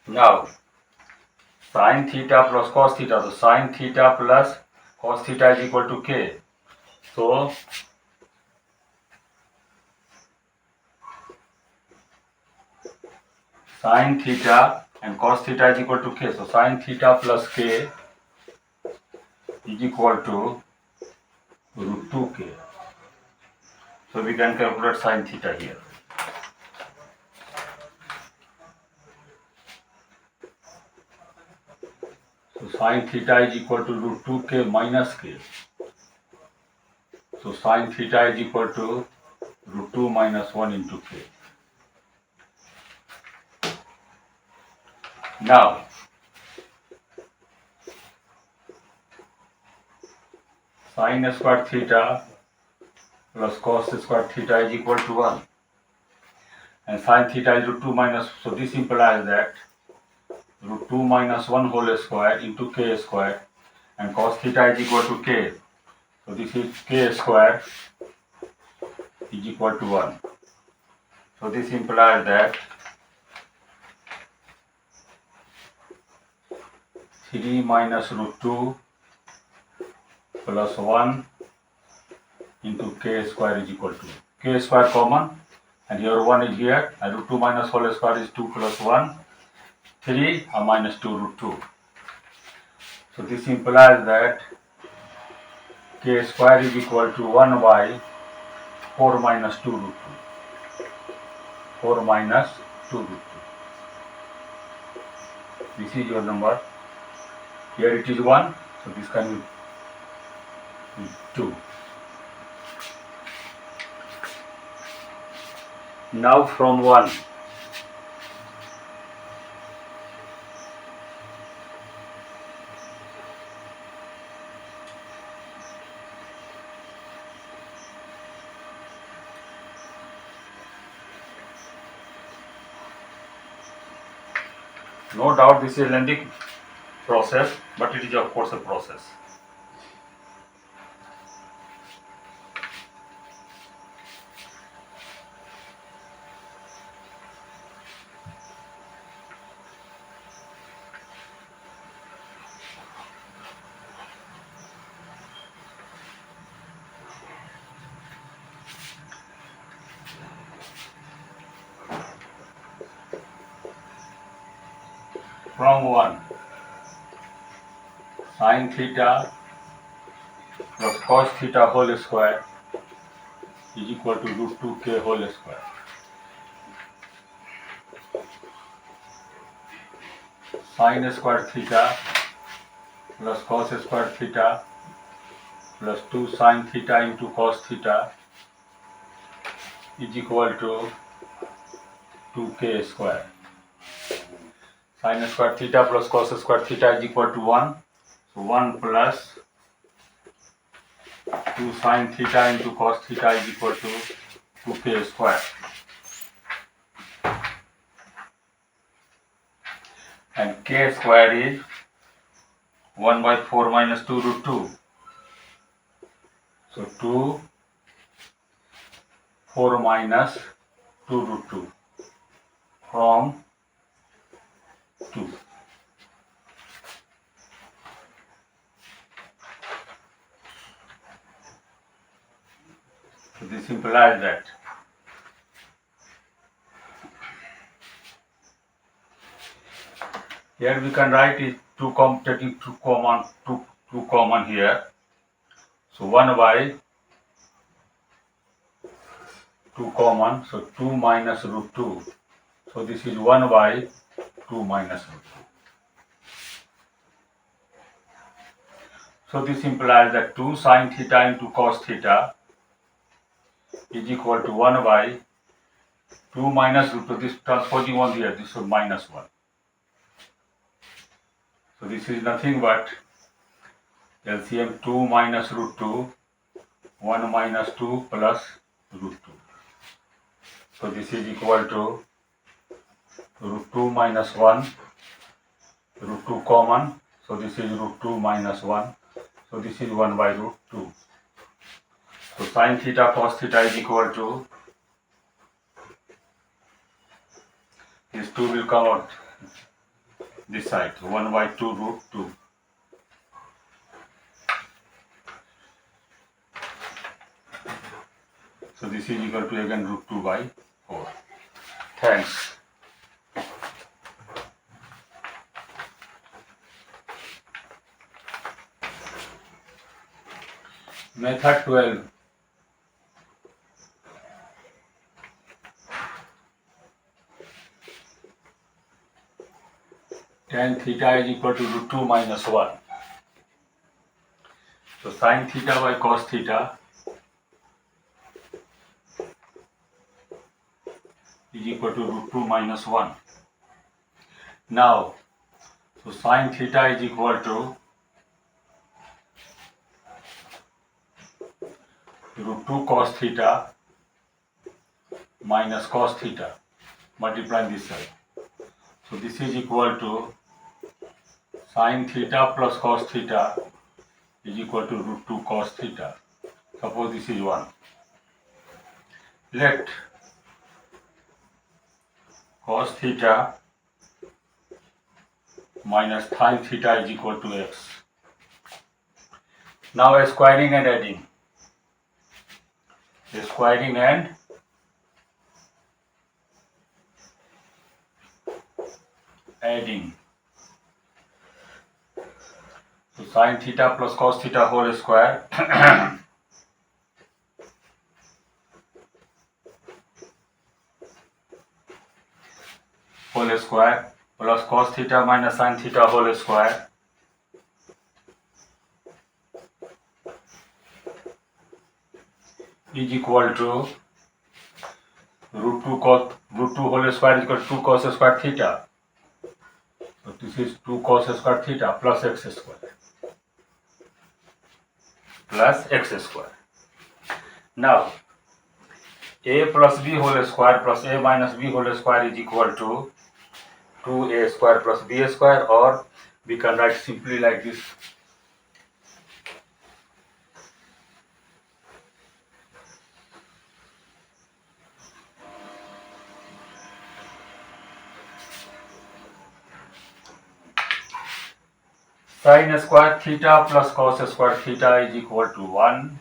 Now, sin theta plus cos theta. So sin theta plus cos theta is equal to k. So sin theta and cos theta is equal to k. So sin theta plus k is equal to root 2k. So we can calculate sin theta here. So sin theta is equal to root 2k minus k. So sin theta is equal to root 2 minus 1 into k. Now, sin square theta plus cos square theta is equal to 1. And sin theta is root 2 minus, so this implies that root 2 minus 1 whole square into k square, and cos theta is equal to k. So this is k square is equal to 1. So this implies that 3 minus root 2 plus 1 into k square is equal to k square common, and here 1 is here, and root 2 minus whole square is 2 plus 1, 3 minus 2 root 2. So this implies that k square is equal to 1 by 4 minus 2 root 2. 4 minus 2 root 2. This is your number. Here it is 1, so this can be 2. Now from 1, no doubt this is a lengthy process, but it is of course a process. From 1, sin theta plus cos theta whole square is equal to root 2k whole square. Sin square theta plus cos square theta plus 2 sin theta into cos theta is equal to 2k square. Sin square theta plus cos square theta is equal to 1. So 1 plus 2 sin theta into cos theta is equal to 2k square. And k square is 1 by 4 minus 2 root 2. So 2 4 minus 2 root 2 from 2. So this implies that here we can write it taking 2 common here. So 1 by 2 common, so 2 minus root 2. So this is 1 by 2 minus root 2. So this implies that 2 sin theta into cos theta is equal to 1 by 2 minus root 2. This transposing 1 here, this is minus 1. So this is nothing but LCM 2 minus root 2, 1 minus 2 plus root 2. So this is equal to root 2 minus 1, root 2 common. So this is root 2 minus 1. So this is 1 by root 2. So sin theta cos theta is equal to, this 2 will come out this side, 1 by 2 root 2. So this is equal to again root 2 by 4. Thanks. Method 12. Tan theta is equal to root 2 minus 1. So sin theta by cos theta is equal to root 2 minus 1. Now, so sin theta is equal to root 2 cos theta minus cos theta, multiplying this side. So this is equal to sin theta plus cos theta is equal to root 2 cos theta. Suppose this is 1. Let cos theta minus sin theta is equal to x. Now squaring and adding. Squaring and adding. So sin theta plus cos theta whole square square plus cos theta minus sin theta whole square is equal to root 2 whole square is equal to 2 cos square theta. So this is 2 cos square theta plus x square. Now a plus b whole square plus a minus b whole square is equal to 2a square plus b square, or we can write simply like this. Sin square theta plus cos square theta is equal to 1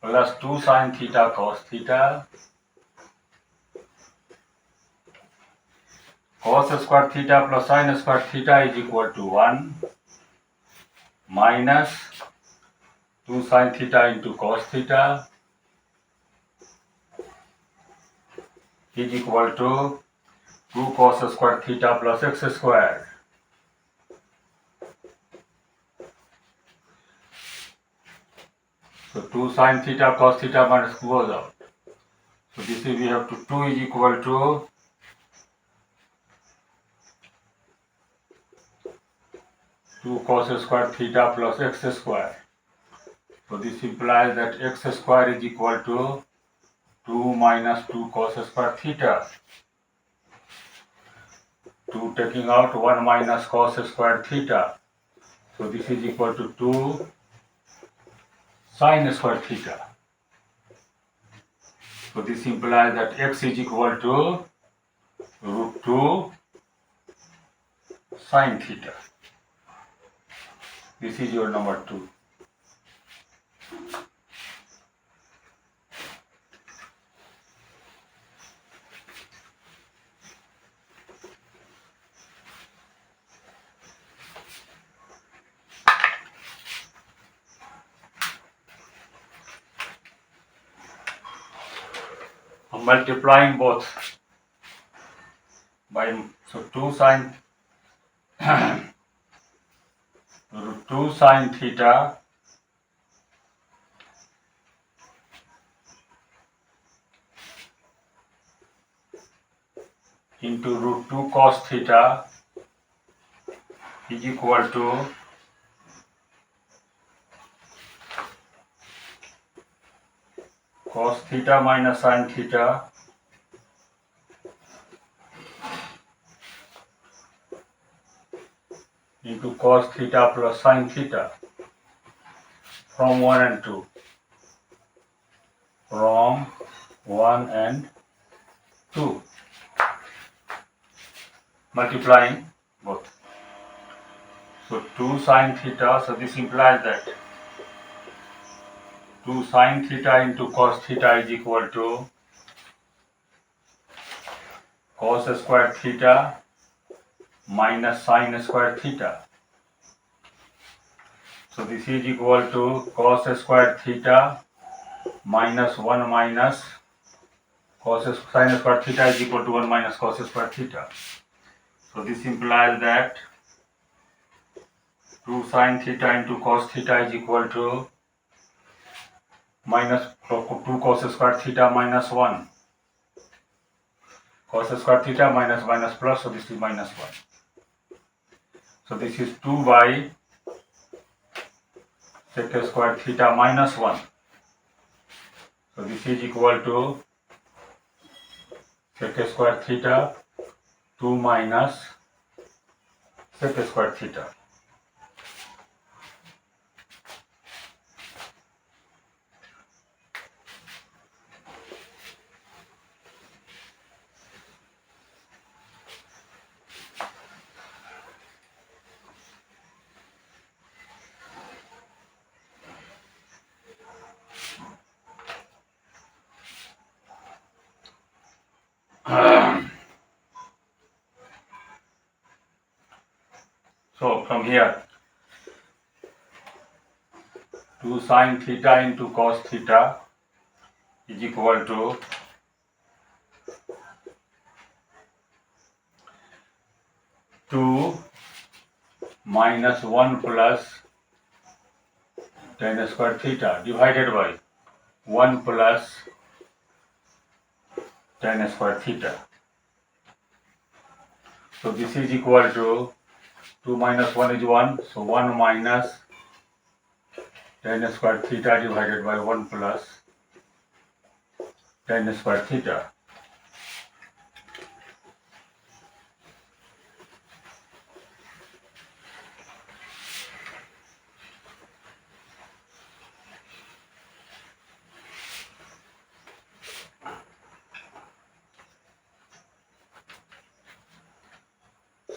plus 2 sin theta cos theta. Cos square theta plus sin square theta is equal to 1 minus 2 sin theta into cos theta is equal to 2 cos square theta plus x square. So 2 sin theta cos theta minus goes out. So this is, we have to 2 is equal to 2 cos square theta plus x square. So this implies that x square is equal to 2 minus 2 cos square theta. 2 taking out 1 minus cos square theta. So this is equal to 2 sin square theta. So this implies that x is equal to root 2 sin theta. This is your number 2. I'm multiplying both by, so 2 sin root 2 sin theta into root 2 cos theta is equal to cos theta minus sin theta into cos theta plus sin theta from 1 and 2. From 1 and 2. Multiplying both. So 2 sin theta, so this implies that 2 sin theta into cos theta is equal to cos square theta minus sin square theta. So this is equal to cos square theta minus 1 minus cos sin square theta is equal to 1 minus cos square theta. So this implies that 2 sin theta into cos theta is equal to minus 2 cos square theta minus 1. Cos square theta minus minus plus, so this is minus 1. So this is 2 by sec square theta minus 1. So this is equal to sec square theta 2 minus sec square theta. So from here 2 sin theta into cos theta is equal to 2 minus 1 plus tan square theta divided by 1 plus tan square theta. So this is equal to 2 minus 1 is 1, so 1 minus tan square theta divided by 1 plus tan square theta.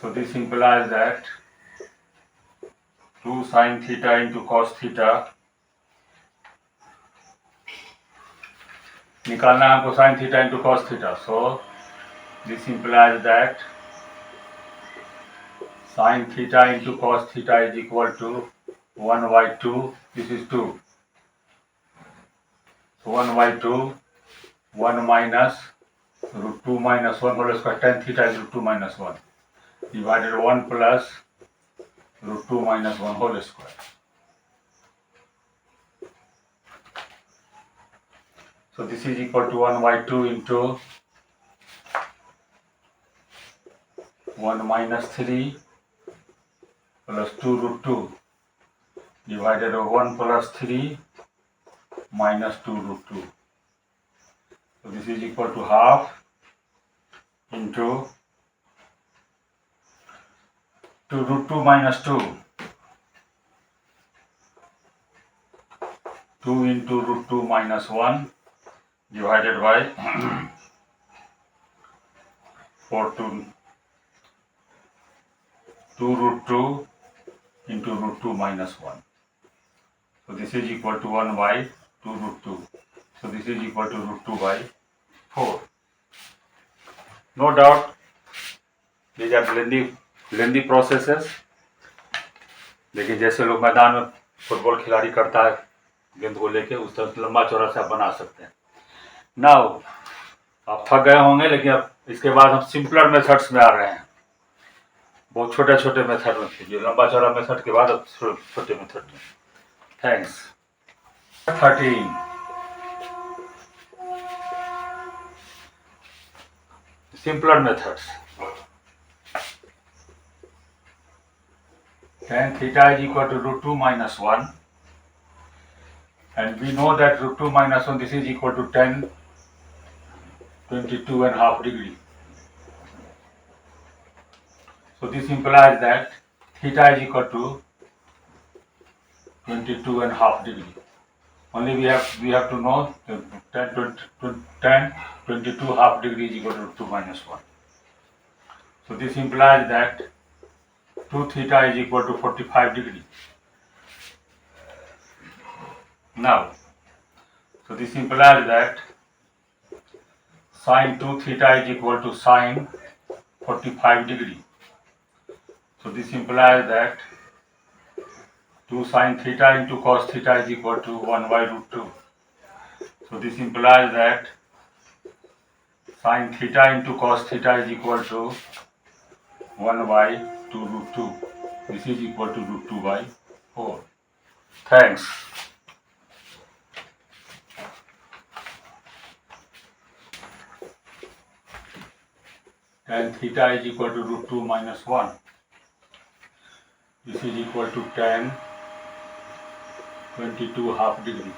So this implies that 2 sin theta into cos theta, निकालना है हमको sin theta into cos theta. So this implies that sin theta into cos theta is equal to 1 by 2. This is 2. So 1 by 2, 1 minus root 2 minus 1 whole square. Tan theta is root 2 minus 1 divided 1 plus root 2 minus 1 whole square. So this is equal to 1 by 2 into 1 minus 3 plus 2 root 2 divided by 1 plus 3 minus 2 root 2. So this is equal to half into 2 root 2 minus 2. 2 into root 2 minus 1 divided by 4 to 2 root 2 into root 2 minus 1. So this is equal to 1 by 2 root 2. So this is equal to root 2 by 4. No doubt these are lengthy processes, लेकिन जैसे लोग मैदान में football खिलाड़ी करता है गेंद को लेके उस तरह लंबा चौड़ा से आप बना सकते हैं. नाउ आप थक गए होंगे, लेकिन अब इसके बाद हम सिंपलर मेथड्स में आ रहे हैं. बहुत छोटे छोटे मेथड में थे, जो लंबा चौड़ा मेथड के बाद अब छोटे मेथड में. Thanks. 13 simpler methods. Tan theta is equal to root 2 minus 1, and we know that root 2 minus 1, this is equal to tan 22.5 degree. So this implies that theta is equal to 22.5 degree. Only we have to know that tan 22 half degree is equal to 2 minus 1. So this implies that 2 theta is equal to 45 degree. Now, so this implies that sin 2 theta is equal to sin 45 degree. So this implies that 2 sin theta into cos theta is equal to 1 by root 2. So this implies that sin theta into cos theta is equal to 1 by 2 root 2. This is equal to root 2 by 4. Thanks. Tan theta is equal to root 2 minus 1. This is equal to tan 22 half degree.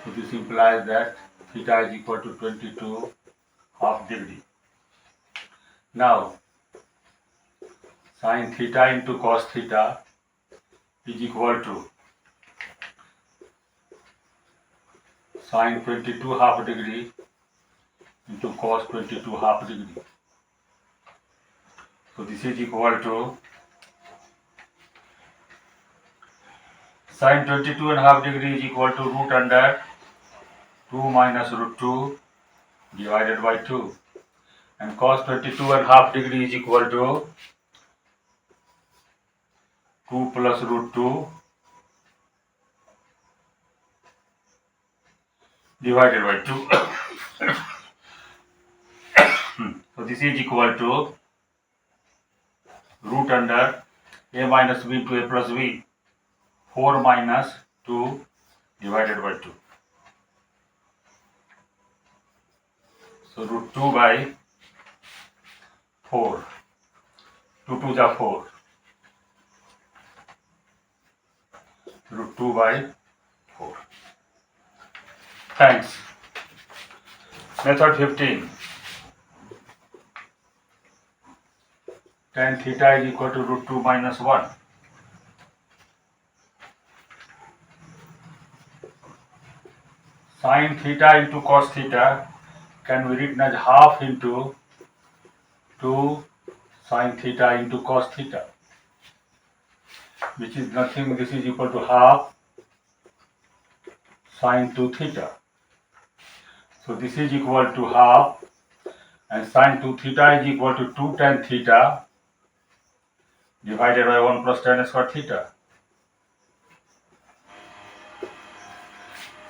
So this implies that theta is equal to 22 half degree. Now, sin theta into cos theta is equal to sin 22 half degree into cos 22 half degree. So this is equal to sin 22.5 degree is equal to root under 2 minus root 2 divided by 2, and cos 22.5 degree is equal to 2 plus root 2 divided by 2. So this is equal to root under a minus b into a plus b, 4 minus 2 divided by 2. So root 2 by 4. 2 2 is 4. Root 2 by 4. Thanks. Method 15. Tan theta is equal to root 2 minus 1. Sin theta into cos theta can be written as half into 2 sin theta into cos theta, which is nothing. This is equal to half sin 2 theta. So this is equal to half, and sin 2 theta is equal to 2 tan theta divided by 1 plus tan square theta.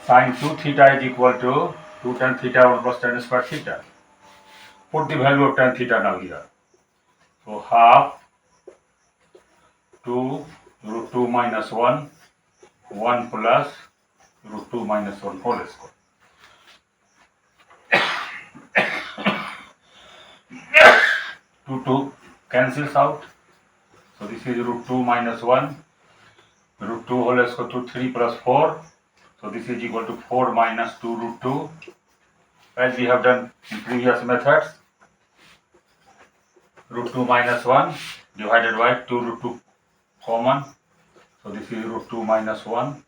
Sin 2 theta is equal to 2 tan theta 1 plus tan square theta. Put the value of tan theta now here. So half 2 root 2 minus 1, 1 plus root 2 minus 1 whole square. 2 2 cancels out. So this is root 2 minus 1, root 2 whole square to 3 plus 4. So this is equal to 4 minus 2 root 2, as we have done in previous methods. Root 2 minus 1 divided by 2 root 2 common. So this is root 2 minus 1.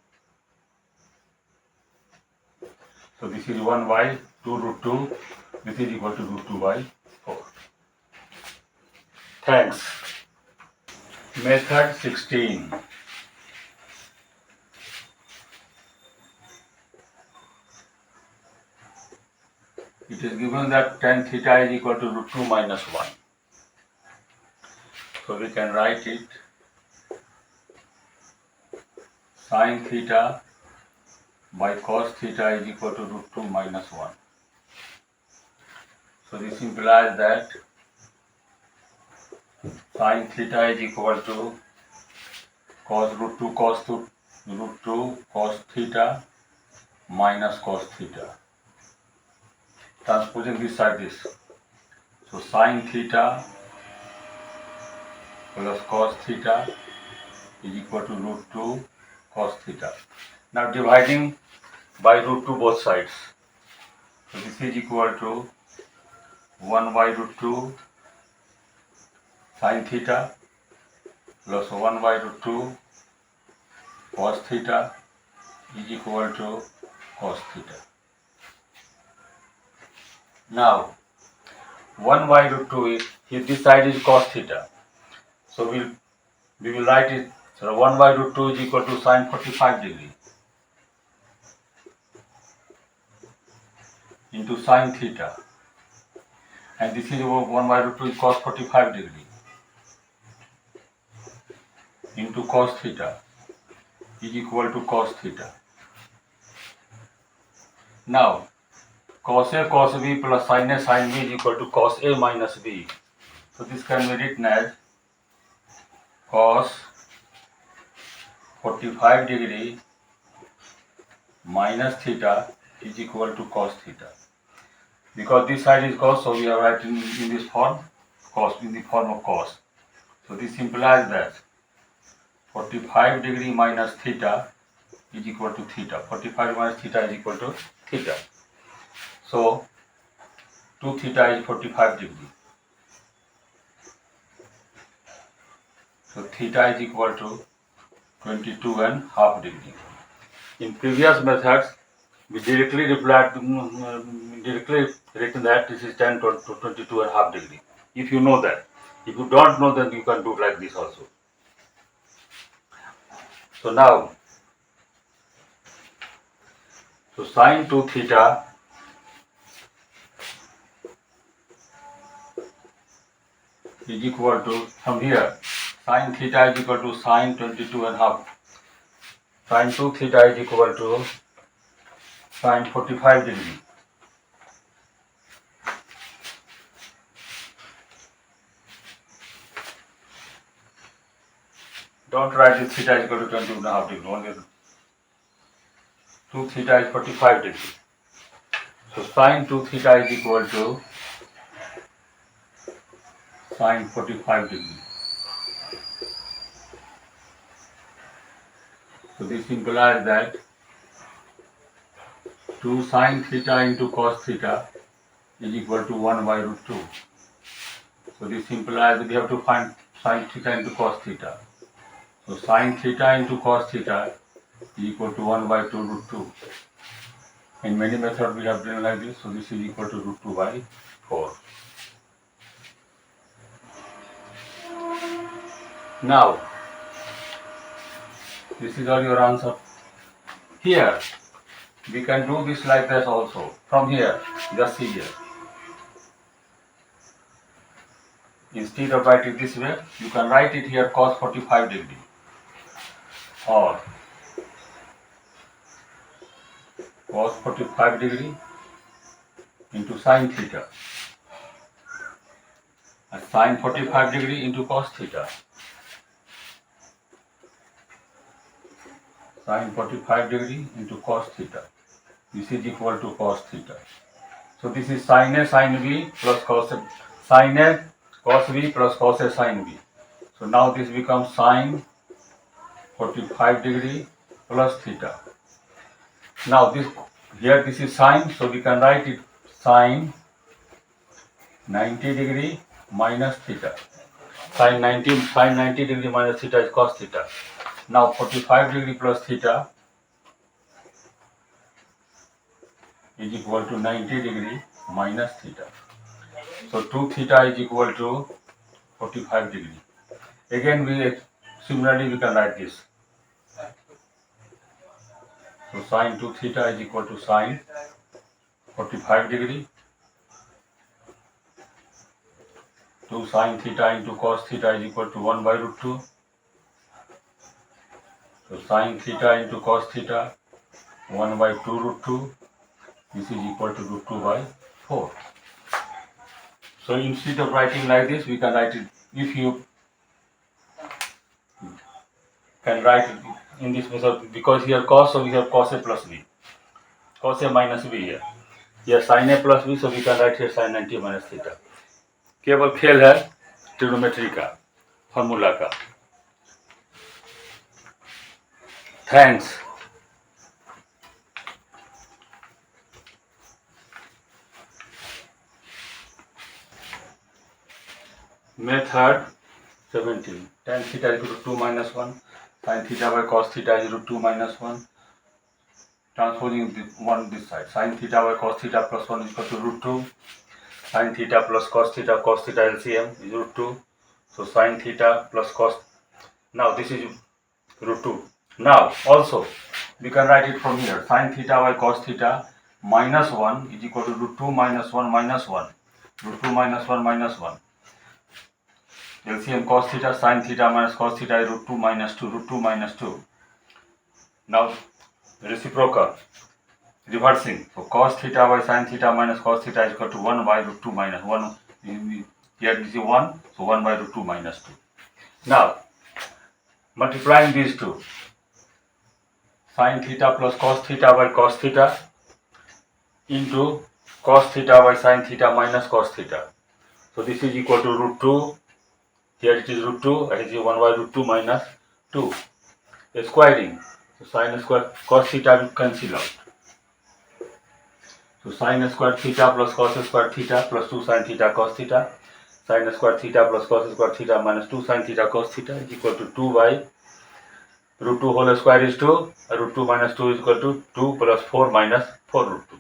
So this is 1 by 2 root 2. This is equal to root 2 by 4. Thanks. Method 16. It is given that tan theta is equal to root 2 minus 1. So we can write it sin theta by cos theta is equal to root 2 minus 1. So this implies that sin theta is equal to cos root 2 cos theta minus cos theta. Transposing this side this. So sin theta plus cos theta is equal to root 2 cos theta. Now dividing by root 2 both sides. So this is equal to 1 by root 2 sin theta plus 1 by root 2 cos theta is equal to cos theta. Now 1 by root 2 is here, this side is cos theta. So we will write it. So 1 by root 2 is equal to sin 45 degree into sin theta, and this is 1 by root 2 is cos 45 degree into cos theta is equal to cos theta. Now cos A cos B plus sin A sin B is equal to cos A minus B. So this can be written as cos 45 degree minus theta is equal to cos theta. Because this side is cos, so we are writing in this form, cos, in the form of cos. So this implies that 45 degree minus theta is equal to theta. 45 minus theta is equal to theta. So 2 theta is 45 degree. So theta is equal to 22.5 degree. In previous methods, we directly written that this is 10 to 22.5 degree. If you know that. If you don't know, then you can do like this also. So now, so sin 2 theta is equal to, from here, sin theta is equal to sin 22.5. Sin 2 theta is equal to sin 45 degree. Don't write this theta is equal to 22.5 degree. Only 2 theta is 45 degree. So sine 2 theta is equal to sine 45 degree. So this implies that 2 sine theta into cos theta is equal to 1 by root 2. So this implies that we have to find sine theta into cos theta. So sine theta into cos theta is equal to 1 by 2 root 2. In many methods we have done like this, so this is equal to root 2 by 4. Now, this is all your answer. Here, we can do this like this also. From here, just see here. Instead of writing this way, you can write it here cos 45 degree. Or cos 45 degree into sine theta. And sine 45 degree into cos theta. Sine 45 degree into cos theta. This is equal to cos theta. So this is sin A sin B plus cos A, sin A cos B plus cos A sin B. So now this becomes sine 45 degree plus theta. Now this here this is sine, so we can write it sine 90 degree minus theta. Sine 90 degree minus theta is cos theta. Now 45 degree plus theta is equal to 90 degree minus theta. So 2 theta is equal to 45 degree. Again similarly we can write this. So sine 2 theta is equal to sine 45 degree. 2 sine theta into cos theta is equal to 1 by root 2. So sine theta into cos theta 1 by 2 root 2. This is equal to root 2 by 4. So instead of writing like this, we can write it, if you can write it in this method, because here cos, so we have cos A plus B. Cos A minus B here. Here sin A plus B, so we can write here sin 90 minus theta. केवल खेल है trigonometry का, formula का. Thanks. Method 17. Tan theta is equal to 2 minus 1. Sin theta by cos theta is root 2 minus 1. Transposing one this side. Sin theta by cos theta plus 1 is equal to root 2. Sin theta plus cos theta LCM is root 2. So sin theta plus cos. Now this is root 2. Now also we can write it from here. Sin theta by cos theta minus 1 is equal to root 2 minus 1 minus 1. Root 2 minus 1 minus 1. LCM cos theta sin theta minus cos theta is root 2 minus 2. Root 2 minus 2. Now reciprocal. Reversing. So cos theta by sin theta minus cos theta is equal to 1 by root 2 minus 1. Here this is 1. So 1 by root 2 minus 2. Now multiplying these two. Sin theta plus cos theta by cos theta into cos theta by sin theta minus cos theta. So this is equal to root 2. Here it is root 2, and it is 1 by root 2 minus 2. Squaring. So sin square cos theta will cancel out. So sin square theta plus cos square theta plus 2 sin theta cos theta. Sin square theta plus cos square theta minus 2 sin theta cos theta is equal to 2 by root 2 whole square is 2. Root 2 minus 2 is equal to 2 plus 4 minus 4 root 2.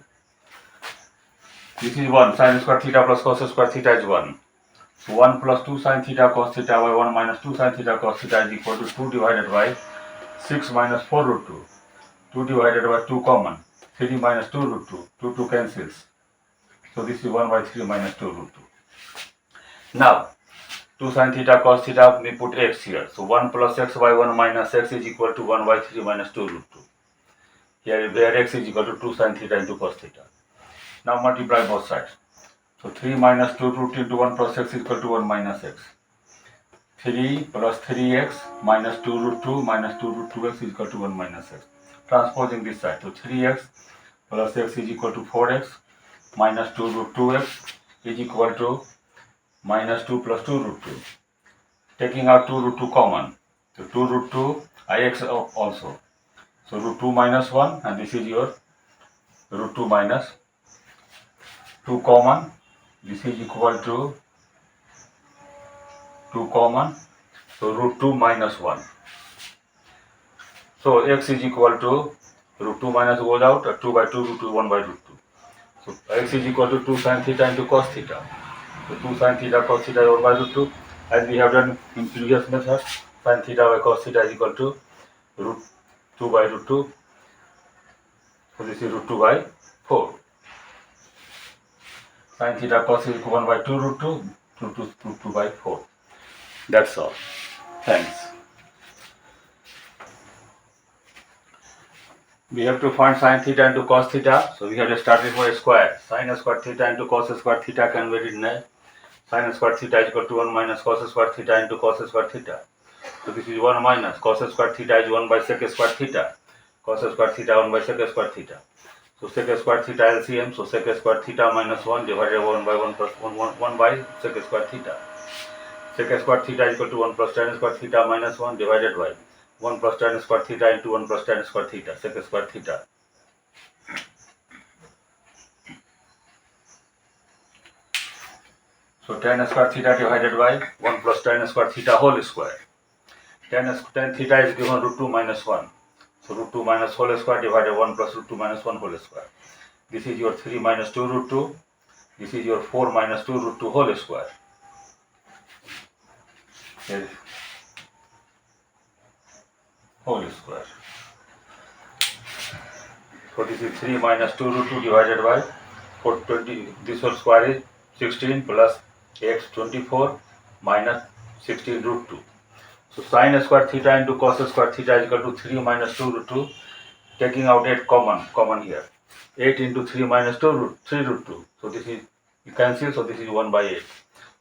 This is 1. Sin square theta plus cos square theta is 1. So 1 plus 2 sin theta cos theta by 1 minus 2 sin theta cos theta is equal to 2 divided by 6 minus 4 root 2. 2 divided by 2 common. 3 minus 2 root 2. 2 cancels. So this is 1 by 3 minus 2 root 2. Now 2 sin theta cos theta, we put x here. So 1 plus x by 1 minus x is equal to 1 by 3 minus 2 root 2. Here where x is equal to 2 sin theta into cos theta. Now multiply both sides. So 3 minus 2 root into 1 plus x is equal to 1 minus x. 3 plus 3x minus 2 root 2 minus 2 root 2x is equal to 1 minus x. Transposing this side. So 3x plus x is equal to 4x minus 2 root 2x is equal to minus 2 plus 2 root 2. Taking out 2 root 2 common. So 2 root 2 ix also. So root 2 minus 1 and this is your root 2 minus 2 common. This is equal to 2 common. So root 2 minus 1. So x is equal to root 2 minus goes out, 2 by 2 root 2 1 by root 2. So x is equal to 2 sin theta into cos theta. So 2 sin theta cos theta is 1 by root 2. As we have done in previous method, sin theta by cos theta is equal to root 2 by root 2. So this is root 2 by 4. Sin theta cos is equal to 1 by 2 root 2, root 2 by 4. That's all. Thanks. We have to find sin theta into cos theta. So we have to start with a square. Sin square theta into cos square theta can be written as sin square theta is equal to 1 minus cos square theta into cos square theta. So this is 1 minus cos square theta is 1 by sec square theta. Cos square theta 1 by sec square theta. So sec square theta LCM. So sec square theta minus 1 divided by 1 by 1 plus 1 by sec square theta. Sec square theta is equal to 1 plus tan square theta minus 1 divided by 1 plus tan square theta into 1 plus tan square theta, sec square theta. So tan square theta divided by 1 plus tan square theta whole square. Tan theta is given root 2 minus 1. So root 2 minus whole square divided by 1 plus root 2 minus 1 whole square. This is your 3 minus 2 root 2. This is your 4 minus 2 root 2 whole square. Here. Whole square. So this is 3 minus 2 root 2 divided by 420. This whole square is 16 plus x 24 minus 16 root 2. So sin square theta into cos square theta is equal to 3 minus 2 root 2. Taking out 8 common here. 8 into 3 minus 2 root 2. So this is, you cancel, so this is 1 by 8.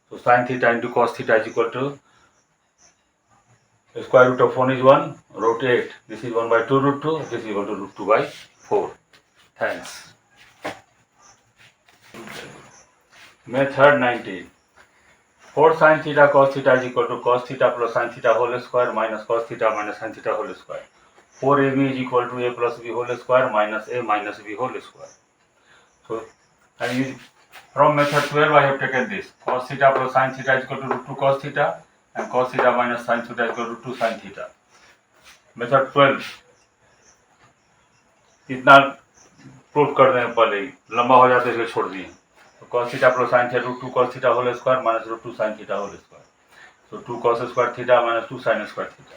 So sin theta into cos theta is equal to, the square root of 1 is 1, root 8. This is 1 by 2 root 2. This is equal to root 2 by 4. Thanks. Method 19. 4 sin theta cos theta is equal to cos theta plus sin theta whole square minus cos theta minus sin theta whole square. 4ab is equal to a plus b whole square minus a minus b whole square. So, and from method 12 I have taken this. Cos theta plus sin theta is equal to root 2 cos theta and cos theta minus sin theta is equal to root 2 sin theta. Method 12 इतना proof कर दें पहले ही, लंबा हो जाता है इसलिए छोड़ दिए. तो cos theta plus sin theta root 2 cos theta whole square minus root 2 sin theta whole square. So 2 cos square theta minus 2 sin square theta.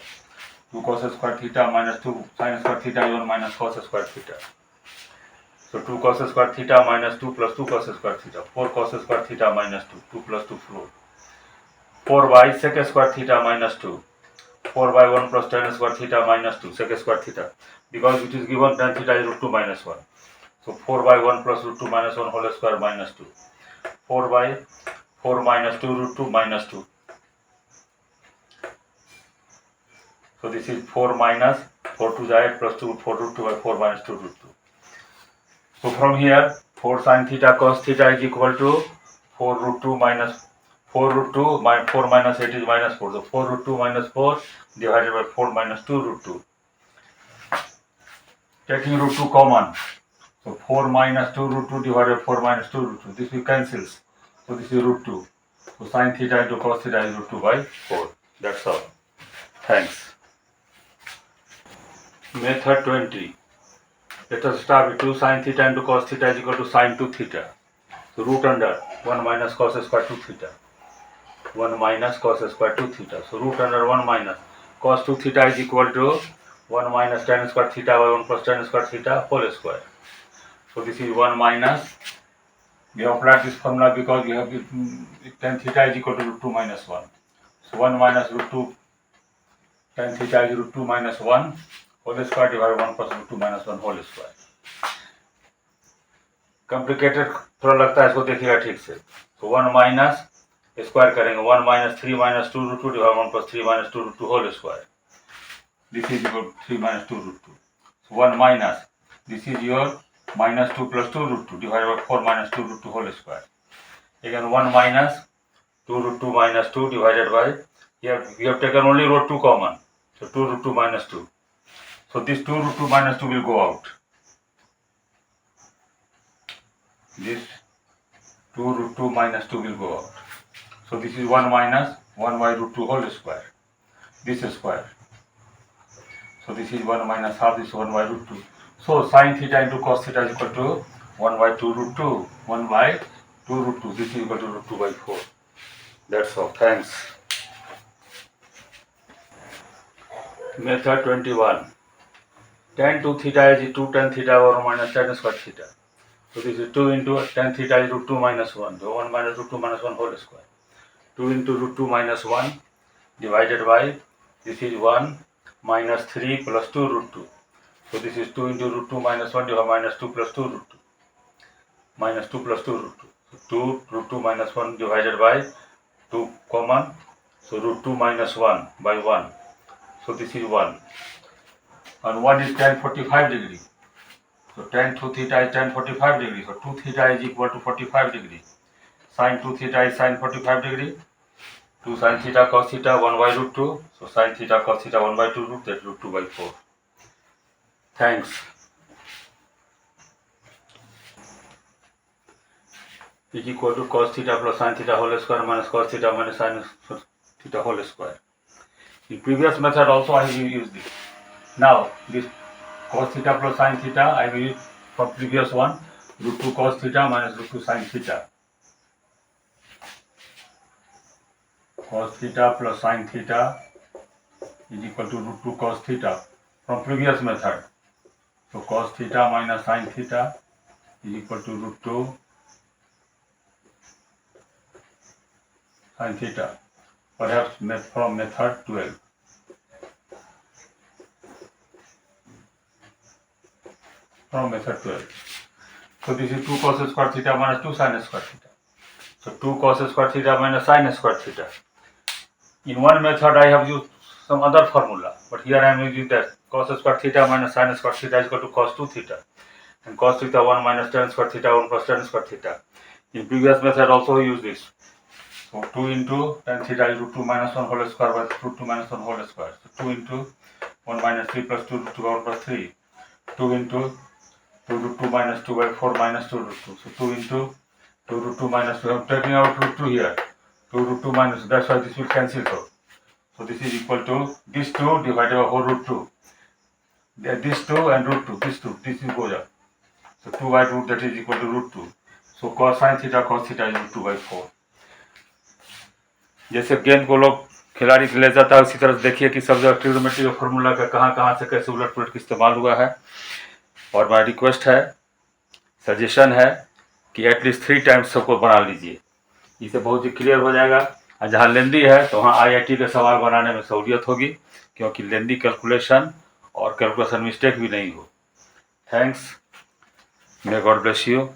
2 cos square theta minus 2 sin square theta is 1 minus cos square theta. So 2 cos square theta minus 2 plus 2 cos square theta. 4 cos square theta minus 2. 2 plus 2 4. 4 by sec square theta minus 2. 4 by 1 plus tan square theta minus 2 sec square theta. Because it is given tan theta is root 2 minus 1. So 4 by 1 plus root 2 minus 1 whole square minus 2. 4 by 4 minus 2 root 2 minus 2. So this is 4 minus 4 to the 8 plus 2 4 root 2 by 4 minus 2 root 2. So from here 4 sin theta cos theta is equal to 4 root 2 minus 4 root 2 minus 4 minus 8 is minus 4. So 4 root 2 minus 4 divided by 4 minus 2 root 2. Taking root 2 common. So 4 minus 2 root 2 divided by 4 minus 2 root 2. This will cancels. So this is root 2. So sin theta into cos theta is root 2 by 4. That's all. Thanks. Method 20. Let us start with 2 sin theta into cos theta is equal to sin 2 theta. So root under 1 minus cos square 2 theta. 1 minus cos square 2 theta. So root under 1 minus cos 2 theta is equal to 1 minus tan square theta by 1 plus tan square theta whole square. So this is 1 minus, we have applied this formula because we have tan theta is equal to root 2 minus 1. So 1 minus root 2 tan theta is root 2 minus 1 whole square divided by 1 plus root 2 minus 1 whole square. Complicated थोड़ा लगता है, इसको देखिएगा ठीक से. So 1 minus square करेंगे 1 minus 3 minus 2 root 2 divide 1 plus 3 minus 2 root 2 whole square. This is equal to 3 minus 2 root 2. So 1 minus, this is your minus 2 plus 2 root 2 divided by 4 minus 2 root 2 whole square. Again 1 minus 2 root 2 minus 2 divided by, here we have taken only root 2 common. So 2 root 2 minus 2. So this 2 root 2 minus 2 will go out. This 2 root 2 minus 2 will go out. So this is 1 minus 1 by root 2 whole square. This square. So this is 1 minus half, this is 1 by root 2. So sin theta into cos theta is equal to 1 by 2 root 2. 1 by 2 root 2. This is equal to root 2 by 4. That's all. Thanks. Method 21. Tan 2 theta is 2 tan theta over minus tan square theta. So this is 2 into tan theta is root 2 minus 1. So 1 minus root 2 minus 1 whole square. 2 into root 2 minus 1 divided by, this is 1 minus 3 plus 2 root 2. So this is 2 into root 2 minus 1 divided by minus 2 plus 2 root 2. Minus 2 plus 2 root 2. So 2 root 2 minus 1 divided by 2 common. So root 2 minus 1 by 1. So this is 1. And 1 is tan 45 degree. So tan 2 theta is tan 45 degree. So 2 theta is equal to 45 degree. Sin 2 theta is sin 45 degree. 2 sin theta cos theta 1 by root 2. So sin theta cos theta 1 by 2 root, that's root 2 by 4. Thanks. Is equal to cos theta plus sin theta whole square minus cos theta minus sin theta whole square. In previous method also I will use this. Now this cos theta plus sin theta I will use for previous one, root 2 cos theta minus root 2 sin theta. Cos theta plus sin theta is equal to root 2 cos theta from previous method. So cos theta minus sin theta is equal to root 2 sin theta, perhaps from method 12. From method 12. So this is 2 cos square theta minus 2 sin square theta. So 2 cos square theta minus sin square theta. In one method I have used some other formula, but here I am using that cos square theta minus sin square theta is equal to cos 2 theta. And cos theta 1 minus tan square theta 1 plus tan square theta. In previous method also we use this. So 2 into tan theta is root 2 minus 1 whole square by root 2 minus 1 whole square. So 2 into 1 minus 3 plus 2 root 2 1 plus 3. 2 into 2 root 2 minus 2 by 4 minus 2 root 2. So 2 into 2 root 2 minus 2. I am taking out root 2 here. 2 root 2 minus, that's why this will cancel out. So this is equal to this 2 divided by whole root 2. This 2 and root 2. This is goes up. So 2 by root, that is equal to root 2. So cos sin theta cos theta is root 2 by 4. जैसे गेंद को लोग खिलाड़ी ले जाता है उसी तरह देखिए कि सब जगह ट्रिग्नोमेट्री का फॉर्मूला का कहाँ से कैसे उलट पुलट इस्तेमाल हुआ है. और मेरा रिक्वेस्ट है, सजेशन है कि एटलीस्ट 3 टाइम्स सबको बना लीजिए, इससे बहुत ही क्लियर हो जाएगा. और जहाँ लेंदी है तो वहाँ IIT के सवाल बनाने में सहूलियत होगी, क्योंकि लेंदी कैलकुलेशन और कैलकुलेशन मिस्टेक भी नहीं हो. Thanks. May God bless you.